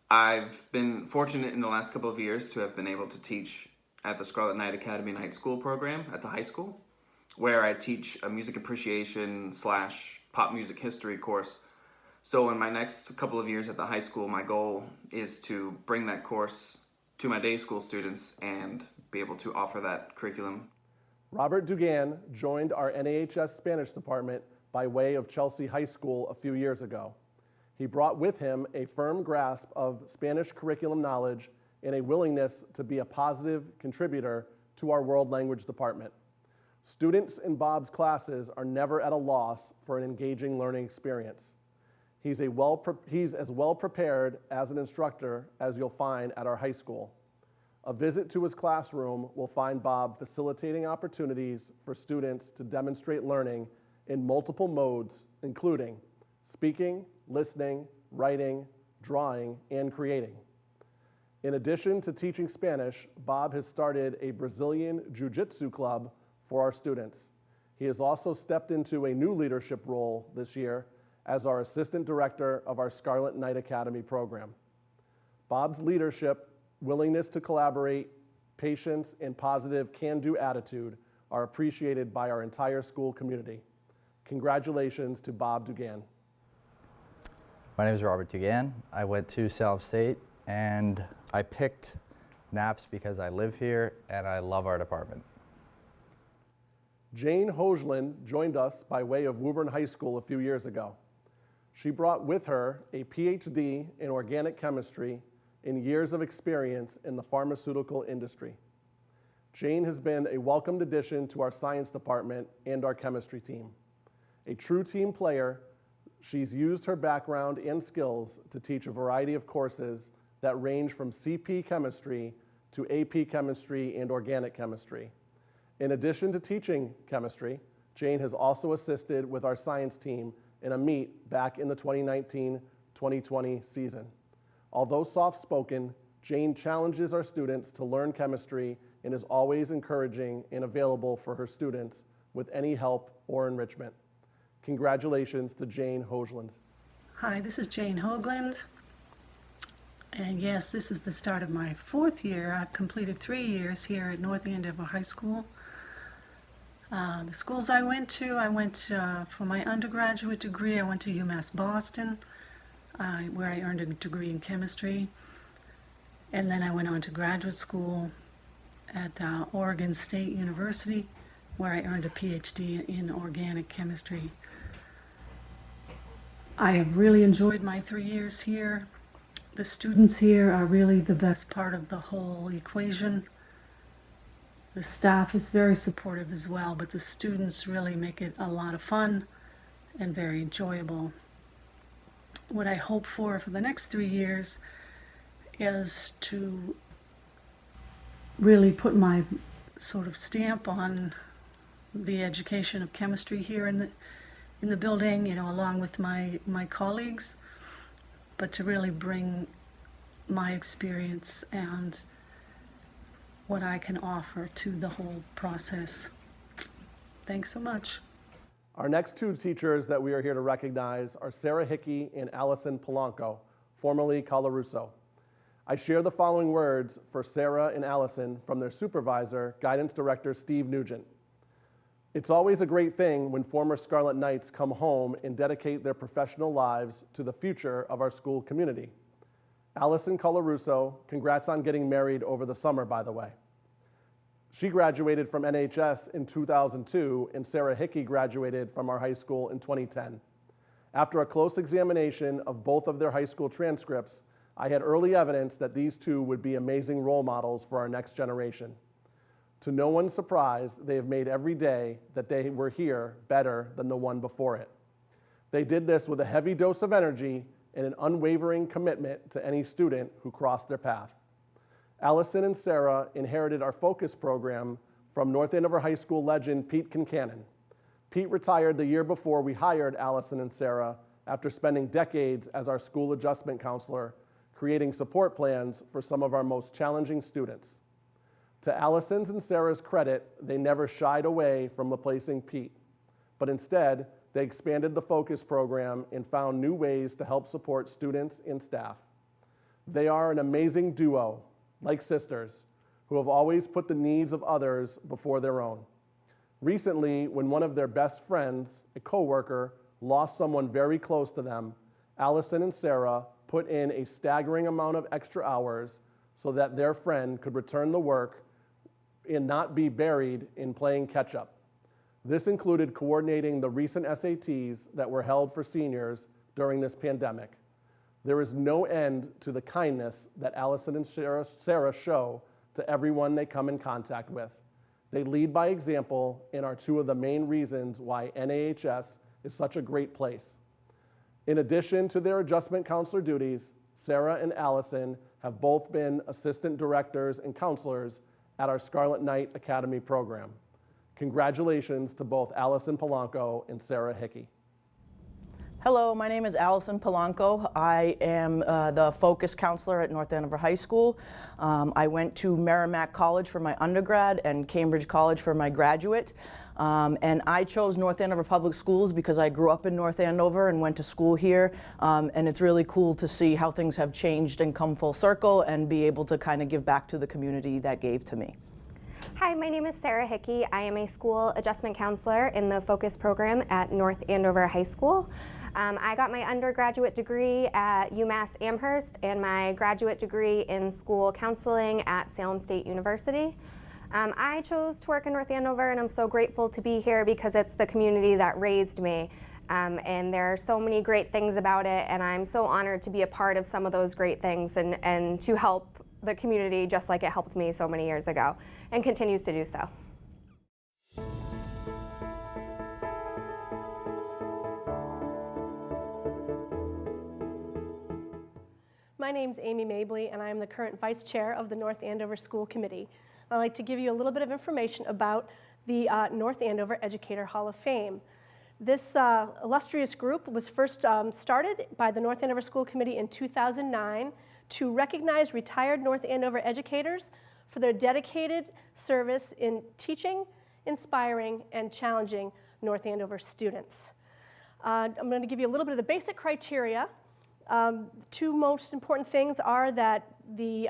I've been fortunate in the last couple of years to have been able to teach at the Scarlet Knight Academy Night School program at the high school, where I teach a music appreciation / pop music history course. So in my next couple of years at the high school, my goal is to bring that course to my day school students and be able to offer that curriculum. Robert Dugan joined our NAHS Spanish department by way of Chelsea High School a few years ago. He brought with him a firm grasp of Spanish curriculum knowledge and a willingness to be a positive contributor to our world language department. Students in Bob's classes are never at a loss for an engaging learning experience. He's as well prepared as an instructor as you'll find at our high school. A visit to his classroom will find Bob facilitating opportunities for students to demonstrate learning in multiple modes, including speaking, listening, writing, drawing, and creating. In addition to teaching Spanish, Bob has started a Brazilian Jiu-Jitsu club for our students. He has also stepped into a new leadership role this year as our Assistant Director of our Scarlet Knight Academy program. Bob's leadership, willingness to collaborate, patience, and positive can-do attitude are appreciated by our entire school community. Congratulations to Bob Dugan. My name is Robert Dugan. I went to Salem State, and I picked NAPS because I live here and I love our department. Jane Hoagland joined us by way of Woburn High School a few years ago. She brought with her a PhD in organic chemistry and years of experience in the pharmaceutical industry. Jane has been a welcomed addition to our science department and our chemistry team. A true team player, she's used her background and skills to teach a variety of courses that range from CP chemistry to AP chemistry and organic chemistry. In addition to teaching chemistry, Jane has also assisted with our science team in a meet back in the 2019-2020 season. Although soft-spoken, Jane challenges our students to learn chemistry and is always encouraging and available for her students with any help or enrichment. Congratulations to Jane Hoagland. Hi, this is Jane Hoagland. And yes, this is the start of my 4th year. I've completed 3 years here at North Andover High School. The schools I went for my undergraduate degree, I went to UMass Boston, where I earned a degree in chemistry. And then I went on to graduate school at Oregon State University, where I earned a PhD in organic chemistry. I have really enjoyed my 3 years here. The students here are really the best part of the whole equation. The staff is very supportive as well, but the students really make it a lot of fun and very enjoyable. What I hope for the next 3 years is to really put my sort of stamp on the education of chemistry here in the building, you know, along with my colleagues, but to really bring my experience and what I can offer to the whole process. Thanks so much. Our next 2 teachers that we are here to recognize are Sarah Hickey and Alison Polanco, formerly Colarusso. I share the following words for Sarah and Alison from their supervisor, Guidance Director Steve Nugent. It's always a great thing when former Scarlet Knights come home and dedicate their professional lives to the future of our school community. Alison Colarusso, congrats on getting married over the summer, by the way. She graduated from NHS in 2002, and Sarah Hickey graduated from our high school in 2010. After a close examination of both of their high school transcripts, I had early evidence that these two would be amazing role models for our next generation. To no one's surprise, they have made every day that they were here better than the one before it. They did this with a heavy dose of energy and an unwavering commitment to any student who crossed their path. Alison and Sarah inherited our focus program from North Andover High School legend Pete Kincannon. Pete retired the year before we hired Alison and Sarah after spending decades as our school adjustment counselor, creating support plans for some of our most challenging students. To Alison's and Sarah's credit, they never shied away from replacing Pete, but instead, they expanded the focus program and found new ways to help support students and staff. They are an amazing duo, like sisters, who have always put the needs of others before their own. Recently, when one of their best friends, a coworker, lost someone very close to them, Alison and Sarah put in a staggering amount of extra hours so that their friend could return the work and not be buried in playing catch-up. This included coordinating the recent SATs that were held for seniors during this pandemic. There is no end to the kindness that Alison and Sarah show to everyone they come in contact with. They lead by example and are two of the main reasons why NAHS is such a great place. In addition to their adjustment counselor duties, Sarah and Alison have both been assistant directors and counselors at our Scarlet Knight Academy program. Congratulations to both Alison Polanco and Sarah Hickey. Hello, my name is Alison Polanco. I am the focus counselor at North Andover High School. I went to Merrimack College for my undergrad and Cambridge College for my graduate. And I chose North Andover Public Schools because I grew up in North Andover and went to school here. And it's really cool to see how things have changed and come full circle and be able to kind of give back to the community that gave to me. Hi, my name is Sarah Hickey. I am a school adjustment counselor in the focus program at North Andover High School. I got my undergraduate degree at UMass Amherst and my graduate degree in school counseling at Salem State University. I chose to work in North Andover, and I'm so grateful to be here because it's the community that raised me. And there are so many great things about it, and I'm so honored to be a part of some of those great things and to help the community just like it helped me so many years ago and continues to do so. My name's Amy Mabley, and I am the current Vice Chair of the North Andover School Committee. I'd like to give you a little bit of information about the North Andover Educator Hall of Fame. This illustrious group was first started by the North Andover School Committee in 2009 to recognize retired North Andover educators for their dedicated service in teaching, inspiring, and challenging North Andover students. I'm going to give you a little bit of the basic criteria. Two most important things are that the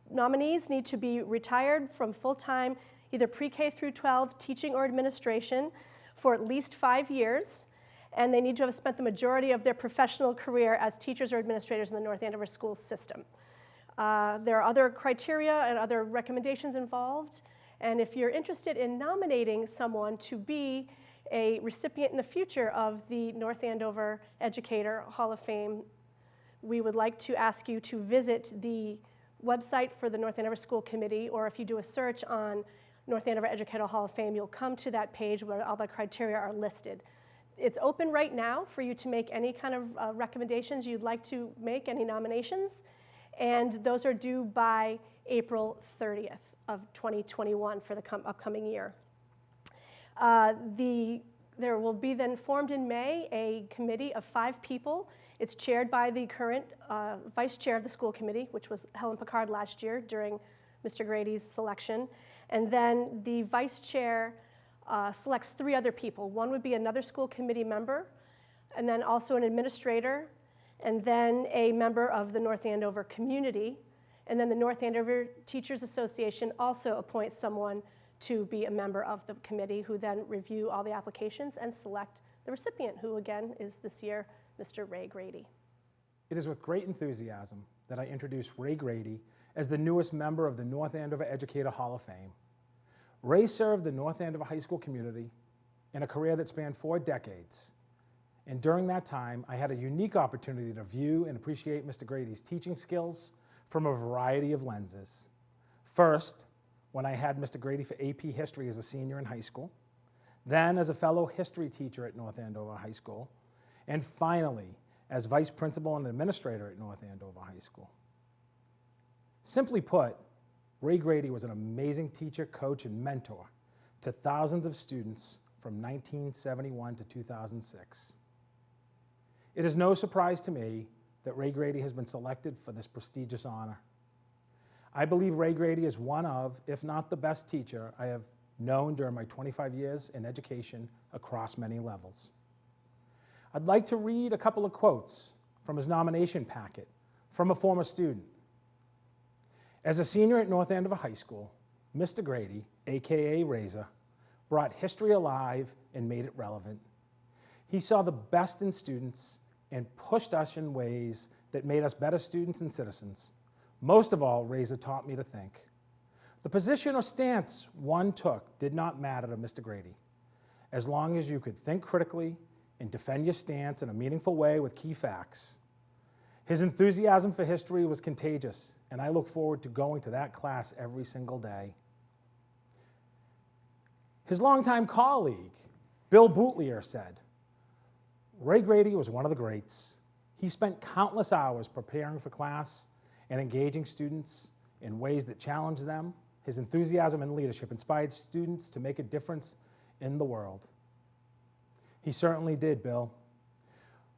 nominees need to be retired from full-time, either pre-K through 12 teaching or administration for at least 5 years, and they need to have spent the majority of their professional career as teachers or administrators in the North Andover school system. There are other criteria and other recommendations involved, and if you're interested in nominating someone to be a recipient in the future of the North Andover Educator Hall of Fame, we would like to ask you to visit the website for the North Andover School Committee, or if you do a search on North Andover Educator Hall of Fame, you'll come to that page where all the criteria are listed. It's open right now for you to make any kind of recommendations you'd like to make, any nominations, and those are due by April 30th of 2021 for the upcoming year. There will be then formed in May a committee of 5 people. It's chaired by the current vice chair of the school committee, which was Helen Picard last year during Mr. Grady's selection. And then the vice chair selects 3 other people. One would be another school committee member, and then also an administrator, and then a member of the North Andover community. And then the North Andover Teachers Association also appoints someone to be a member of the committee, who then review all the applications and select the recipient, who again is this year Mr. Ray Grady. It is with great enthusiasm that I introduce Ray Grady as the newest member of the North Andover Educator Hall of Fame. Ray served the North Andover High School community in a career that spanned 4 decades And during that time, I had a unique opportunity to view and appreciate Mr. Grady's teaching skills from a variety of lenses. First, when I had Mr. Grady for AP History as a senior in high school, then as a fellow history teacher at North Andover High School, and finally, as vice principal and administrator at North Andover High School. Simply put, Ray Grady was an amazing teacher, coach, and mentor to thousands of students from 1971 to 2006. It is no surprise to me that Ray Grady has been selected for this prestigious honor. I believe Ray Grady is one of, if not the best teacher I have known during my 25 years in education across many levels. I'd like to read a couple of quotes from his nomination packet from a former student. As a senior at North Andover High School, Mr. Grady, AKA Reza, brought history alive and made it relevant. He saw the best in students and pushed us in ways that made us better students and citizens. Most of all, Reza taught me to think. The position or stance one took did not matter to Mr. Grady, as long as you could think critically and defend your stance in a meaningful way with key facts. His enthusiasm for history was contagious, and I look forward to going to that class every single day. His longtime colleague, Bill Bootlier, said, Ray Grady was one of the greats. He spent countless hours preparing for class and engaging students in ways that challenged them. His enthusiasm and leadership inspired students to make a difference in the world. He certainly did, Bill.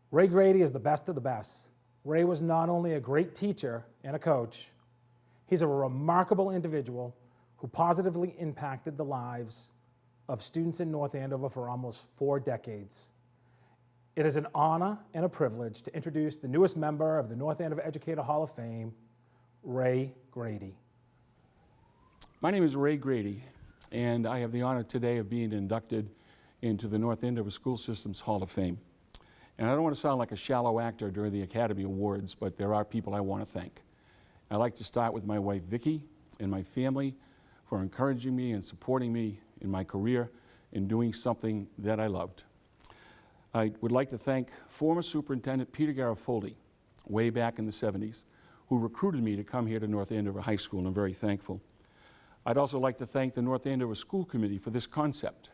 Ray Grady is the best of the best. Ray was not only a great teacher and a coach, he's a remarkable individual who positively impacted the lives of students in North Andover for almost 4 decades. It is an honor and a privilege to introduce the newest member of the North Andover Educator Hall of Fame, Ray Grady. My name is Ray Grady, and I have the honor today of being inducted into the North Andover School System's Hall of Fame. And I don't want to sound like a shallow actor during the Academy Awards, but there are people I want to thank. I'd like to start with my wife, Vicki, and my family for encouraging me and supporting me in my career in doing something that I loved. I would like to thank former Superintendent Peter Garofoli, way back in the 70s, who recruited me to come here to North Andover High School, and I'm very thankful. I'd also like to thank the North Andover School Committee for this concept.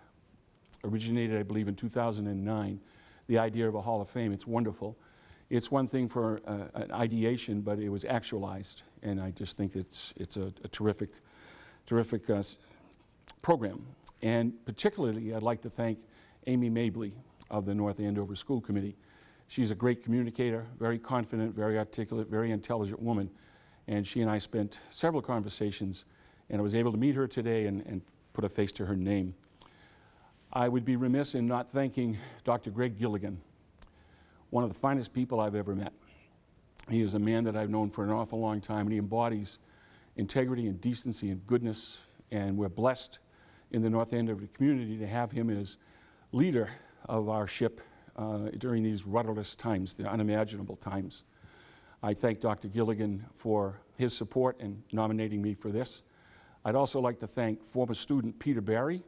Originated, I believe, in 2009, the idea of a Hall of Fame. It's wonderful. It's one thing for an ideation, but it was actualized, and I just think it's a terrific program. And particularly, I'd like to thank Amy Mabley of the North Andover School Committee. She's a great communicator, very confident, very articulate, very intelligent woman, and she and I spent several conversations, and I was able to meet her today and put a face to her name. I would be remiss in not thanking Dr. Gregg Gilligan, one of the finest people I've ever met. He is a man that I've known for an awful long time, and he embodies integrity and decency and goodness, and we're blessed in the North Andover community to have him as leader of our ship during these rudderless times, the unimaginable times. I thank Dr. Gilligan for his support in nominating me for this. I'd also like to thank former student Peter Barry,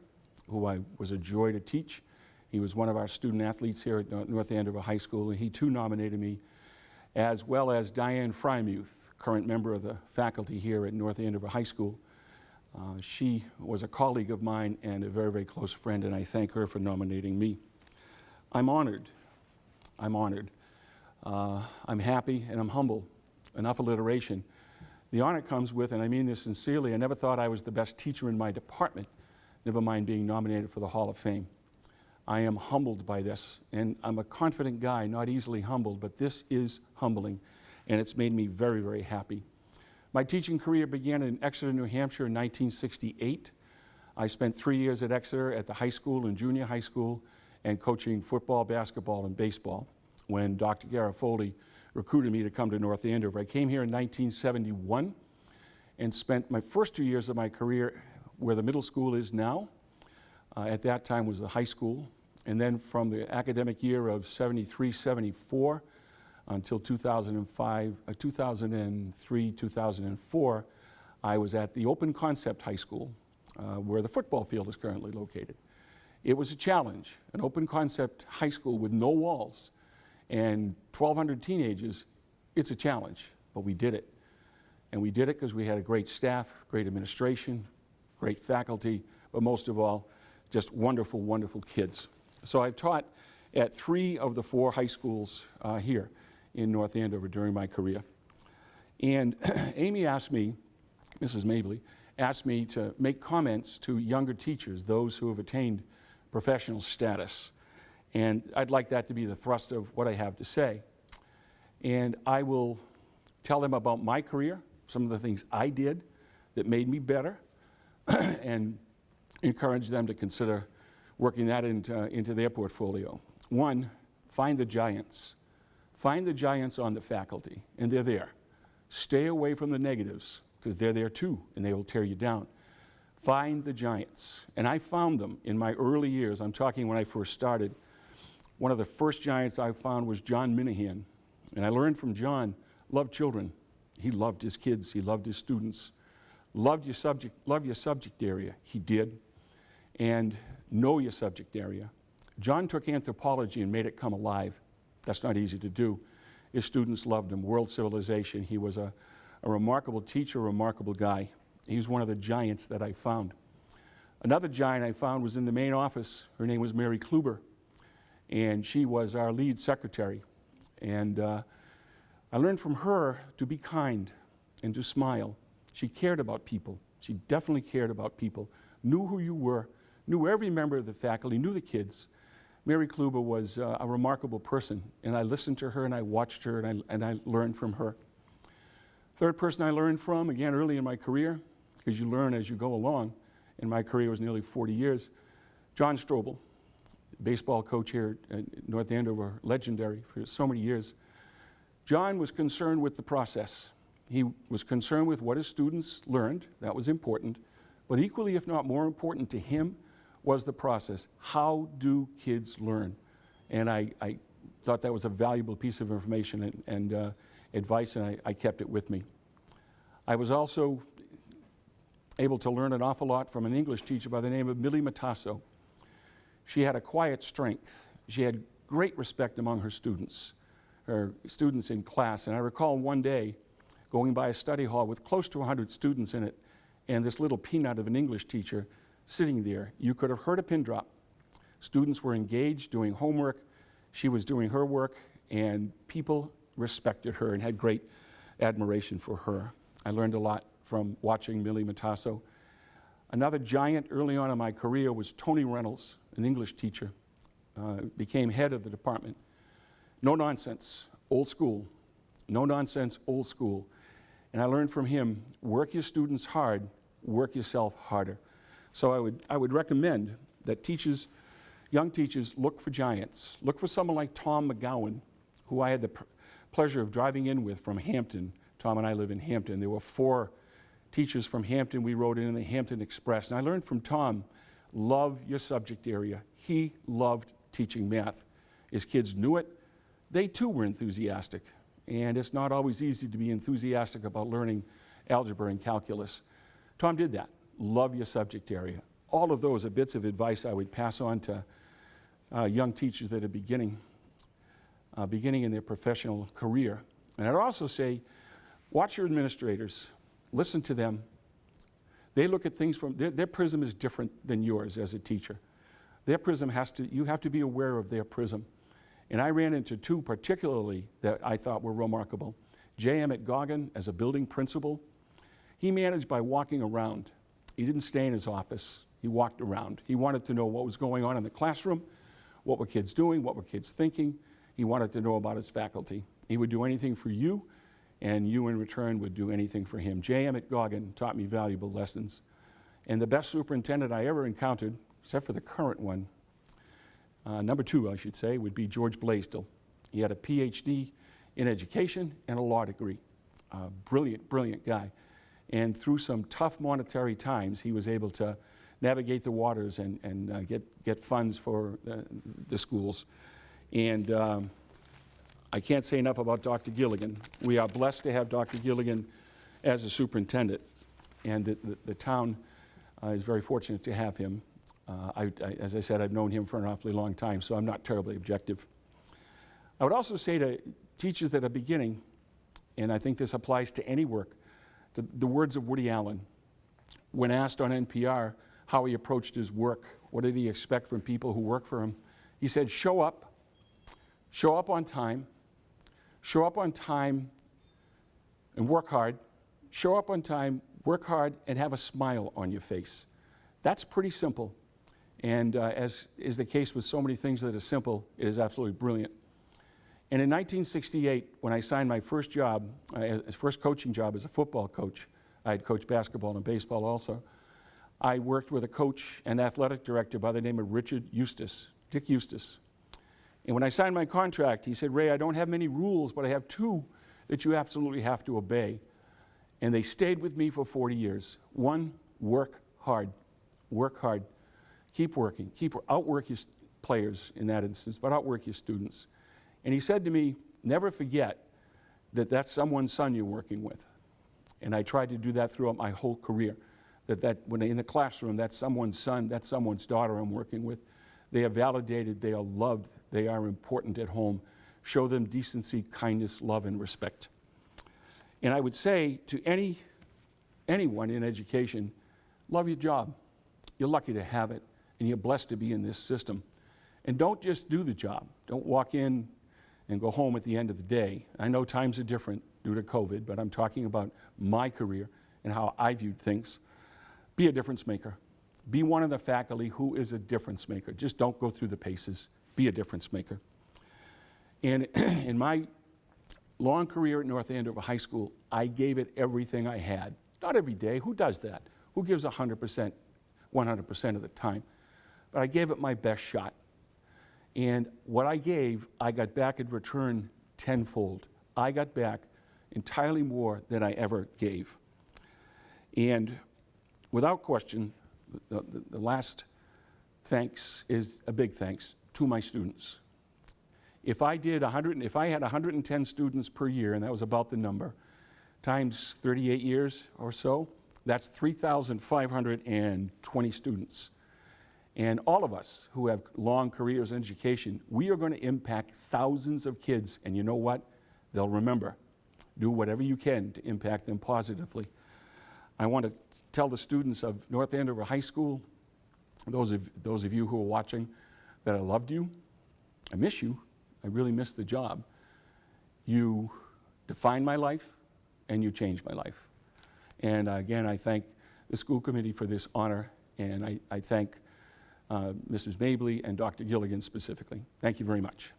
who was a joy to teach. He was one of our student athletes here at North Andover High School, and he too nominated me, as well as Diane Frymuth, current member of the faculty here at North Andover High School. She was a colleague of mine and a very, very close friend, and I thank her for nominating me. I'm honored. I'm honored. I'm happy and I'm humble. Enough alliteration. The honor comes with, and I mean this sincerely, I never thought I was the best teacher in my department, never mind being nominated for the Hall of Fame. I am humbled by this, and I'm a confident guy, not easily humbled, but this is humbling, and it's made me very, very happy. My teaching career began in Exeter, New Hampshire in 1968. I spent 3 years at Exeter at the high school and junior high school and coaching football, basketball, and baseball when Dr. Garofoli recruited me to come to North Andover. I came here in 1971 and spent my first 2 years of my career where the middle school is now. At that time was the high school. And then from the academic year of 73-74 until 2003, 2004, I was at the Open Concept High School, where the football field is currently located. It was a challenge, an open concept high school with no walls and 1,200 teenagers. It's a challenge, but we did it. And we did it because we had a great staff, great administration, great faculty, but most of all, just wonderful, wonderful kids. So I've taught at 3 of the 4 high schools here in North Andover during my career. And Amy asked me, Mrs. Mabley, asked me to make comments to younger teachers, those who have attained professional status. And I'd like that to be the thrust of what I have to say. And I will tell them about my career, some of the things I did that made me better, and encourage them to consider working that into their portfolio. 1, find the giants. Find the giants on the faculty, and they're there. Stay away from the negatives, because they're there too, and they will tear you down. Find the giants. And I found them in my early years. I'm talking when I first started. One of the first giants I found was John Minahan. And I learned from John, love children. He loved his kids, he loved his students. Love your subject area, he did. And know your subject area. John took anthropology and made it come alive. That's not easy to do. His students loved him. World civilization. He was a remarkable teacher, a remarkable guy. He was one of the giants that I found. Another giant I found was in the main office. Her name was Mary Kluber, and she was our lead secretary. And I learned from her to be kind and to smile. She cared about people. She definitely cared about people, knew who you were, knew every member of the faculty, knew the kids. Mary Kluber was a remarkable person, and I listened to her and I watched her and I learned from her. Third person I learned from, again early in my career, because you learn as you go along, and my career was nearly 40 years, John Strobel, baseball coach here at North Andover, legendary for so many years. John was concerned with the process. He was concerned with what his students learned, that was important, but equally, if not more important to him, was the process. How do kids learn? And I thought that was a valuable piece of information and advice, and I kept it with me. I was also able to learn an awful lot from an English teacher by the name of Millie Matasso. She had a quiet strength. She had great respect among her students in class. And I recall one day going by a study hall with close to 100 students in it, and this little peanut of an English teacher sitting there. You could have heard a pin drop. Students were engaged, doing homework. She was doing her work, and people respected her and had great admiration for her. I learned a lot from watching Millie Matasso. Another giant early on in my career was Tony Reynolds, an English teacher, became head of the department. No nonsense, old school. No nonsense, old school. And I learned from him, work your students hard, work yourself harder. So I would recommend that teachers, young teachers, look for giants. Look for someone like Tom McGowan, who I had the pleasure of driving in with from Hampton. Tom and I live in Hampton. There were 4 teachers from Hampton. We rode in the Hampton Express. And I learned from Tom, love your subject area. He loved teaching math. His kids knew it. They too were enthusiastic. And it's not always easy to be enthusiastic about learning algebra and calculus. Tom did that. Love your subject area. All of those are bits of advice I would pass on to young teachers that are beginning in their professional career. And I'd also say, watch your administrators. Listen to them. They look at things from, their prism is different than yours as a teacher. Their prism you have to be aware of their prism. And I ran into 2 particularly that I thought were remarkable. J. Emmett Goggin as a building principal. He managed by walking around. He didn't stay in his office. He walked around. He wanted to know what was going on in the classroom, what were kids doing, what were kids thinking. He wanted to know about his faculty. He would do anything for you, and you in return would do anything for him. J. Emmett Goggin taught me valuable lessons. And the best superintendent I ever encountered, except for the current one, number 2, I should say, would be George Blaisdell. He had a PhD in education and a law degree. Brilliant, brilliant guy. And through some tough monetary times, he was able to navigate the waters and get funds for the schools. And I can't say enough about Dr. Gilligan. We are blessed to have Dr. Gilligan as a superintendent, and the town is very fortunate to have him. As I said, I've known him for an awfully long time, so I'm not terribly objective. I would also say to teachers that are beginning, and I think this applies to any work, the words of Woody Allen. When asked on NPR how he approached his work, what did he expect from people who work for him? He said, show up on time and work hard, show up on time, work hard, and have a smile on your face. That's pretty simple. And as is the case with so many things that are simple, it is absolutely brilliant. And in 1968, when I signed my first job, first coaching job as a football coach, I had coached basketball and baseball also, I worked with a coach and athletic director by the name of Dick Eustace. And when I signed my contract, he said, Ray, I don't have many rules, but I have 2 that you absolutely have to obey. And they stayed with me for 40 years. 1, work hard. Work hard. Keep working. Outwork your players in that instance, but outwork your students. And he said to me, never forget that that's someone's son you're working with. And I tried to do that throughout my whole career. That when in the classroom, that's someone's son, that's someone's daughter I'm working with. They are validated, they are loved, they are important at home. Show them decency, kindness, love, and respect. And I would say to anyone in education, love your job. You're lucky to have it, and you're blessed to be in this system. And don't just do the job. Don't walk in and go home at the end of the day. I know times are different due to COVID, but I'm talking about my career and how I viewed things. Be a difference maker. Be one of the faculty who is a difference maker. Just don't go through the paces. Be a difference maker. And in my long career at North Andover High School, I gave it everything I had. Not every day. Who does that? Who gives 100%, 100% of the time? But I gave it my best shot. And what I gave, I got back in return tenfold. I got back entirely more than I ever gave. And without question, the last thanks is a big thanks to my students. If I had 110 students per year, and that was about the number, times 38 years or so, that's 3,520 students. And all of us who have long careers in education, we are going to impact thousands of kids, and you know what? They'll remember. Do whatever you can to impact them positively. I want to tell the students of North Andover High School, those of you who are watching, that I loved you. I miss you. I really miss the job. You defined my life, and you changed my life. And again, I thank the school committee for this honor, and I thank Mrs. Mabley and Dr. Gilligan specifically. Thank you very much.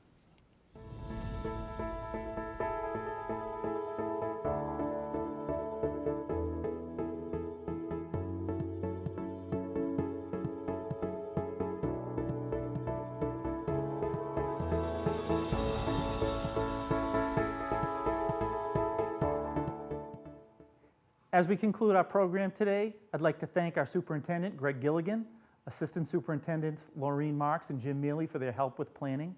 As we conclude our program today, I'd like to thank our Superintendent, Gregg Gilligan, Assistant Superintendents Laureen Marks and Jim Mealy for their help with planning.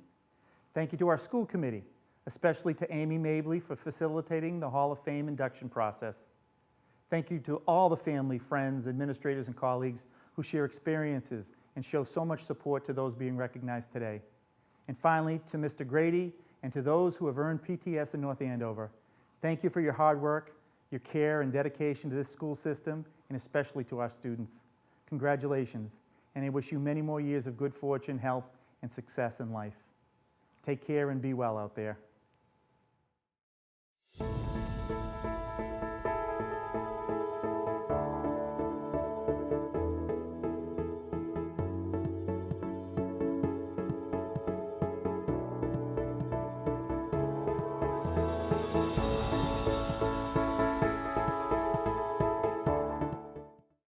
Thank you to our school committee, especially to Amy Mabley for facilitating the Hall of Fame induction process. Thank you to all the family, friends, administrators, and colleagues who share experiences and show so much support to those being recognized today. And finally, to Mr. Grady and to those who have earned PTS in North Andover, thank you for your hard work, your care and dedication to this school system, and especially to our students. Congratulations, and I wish you many more years of good fortune, health, and success in life. Take care and be well out there.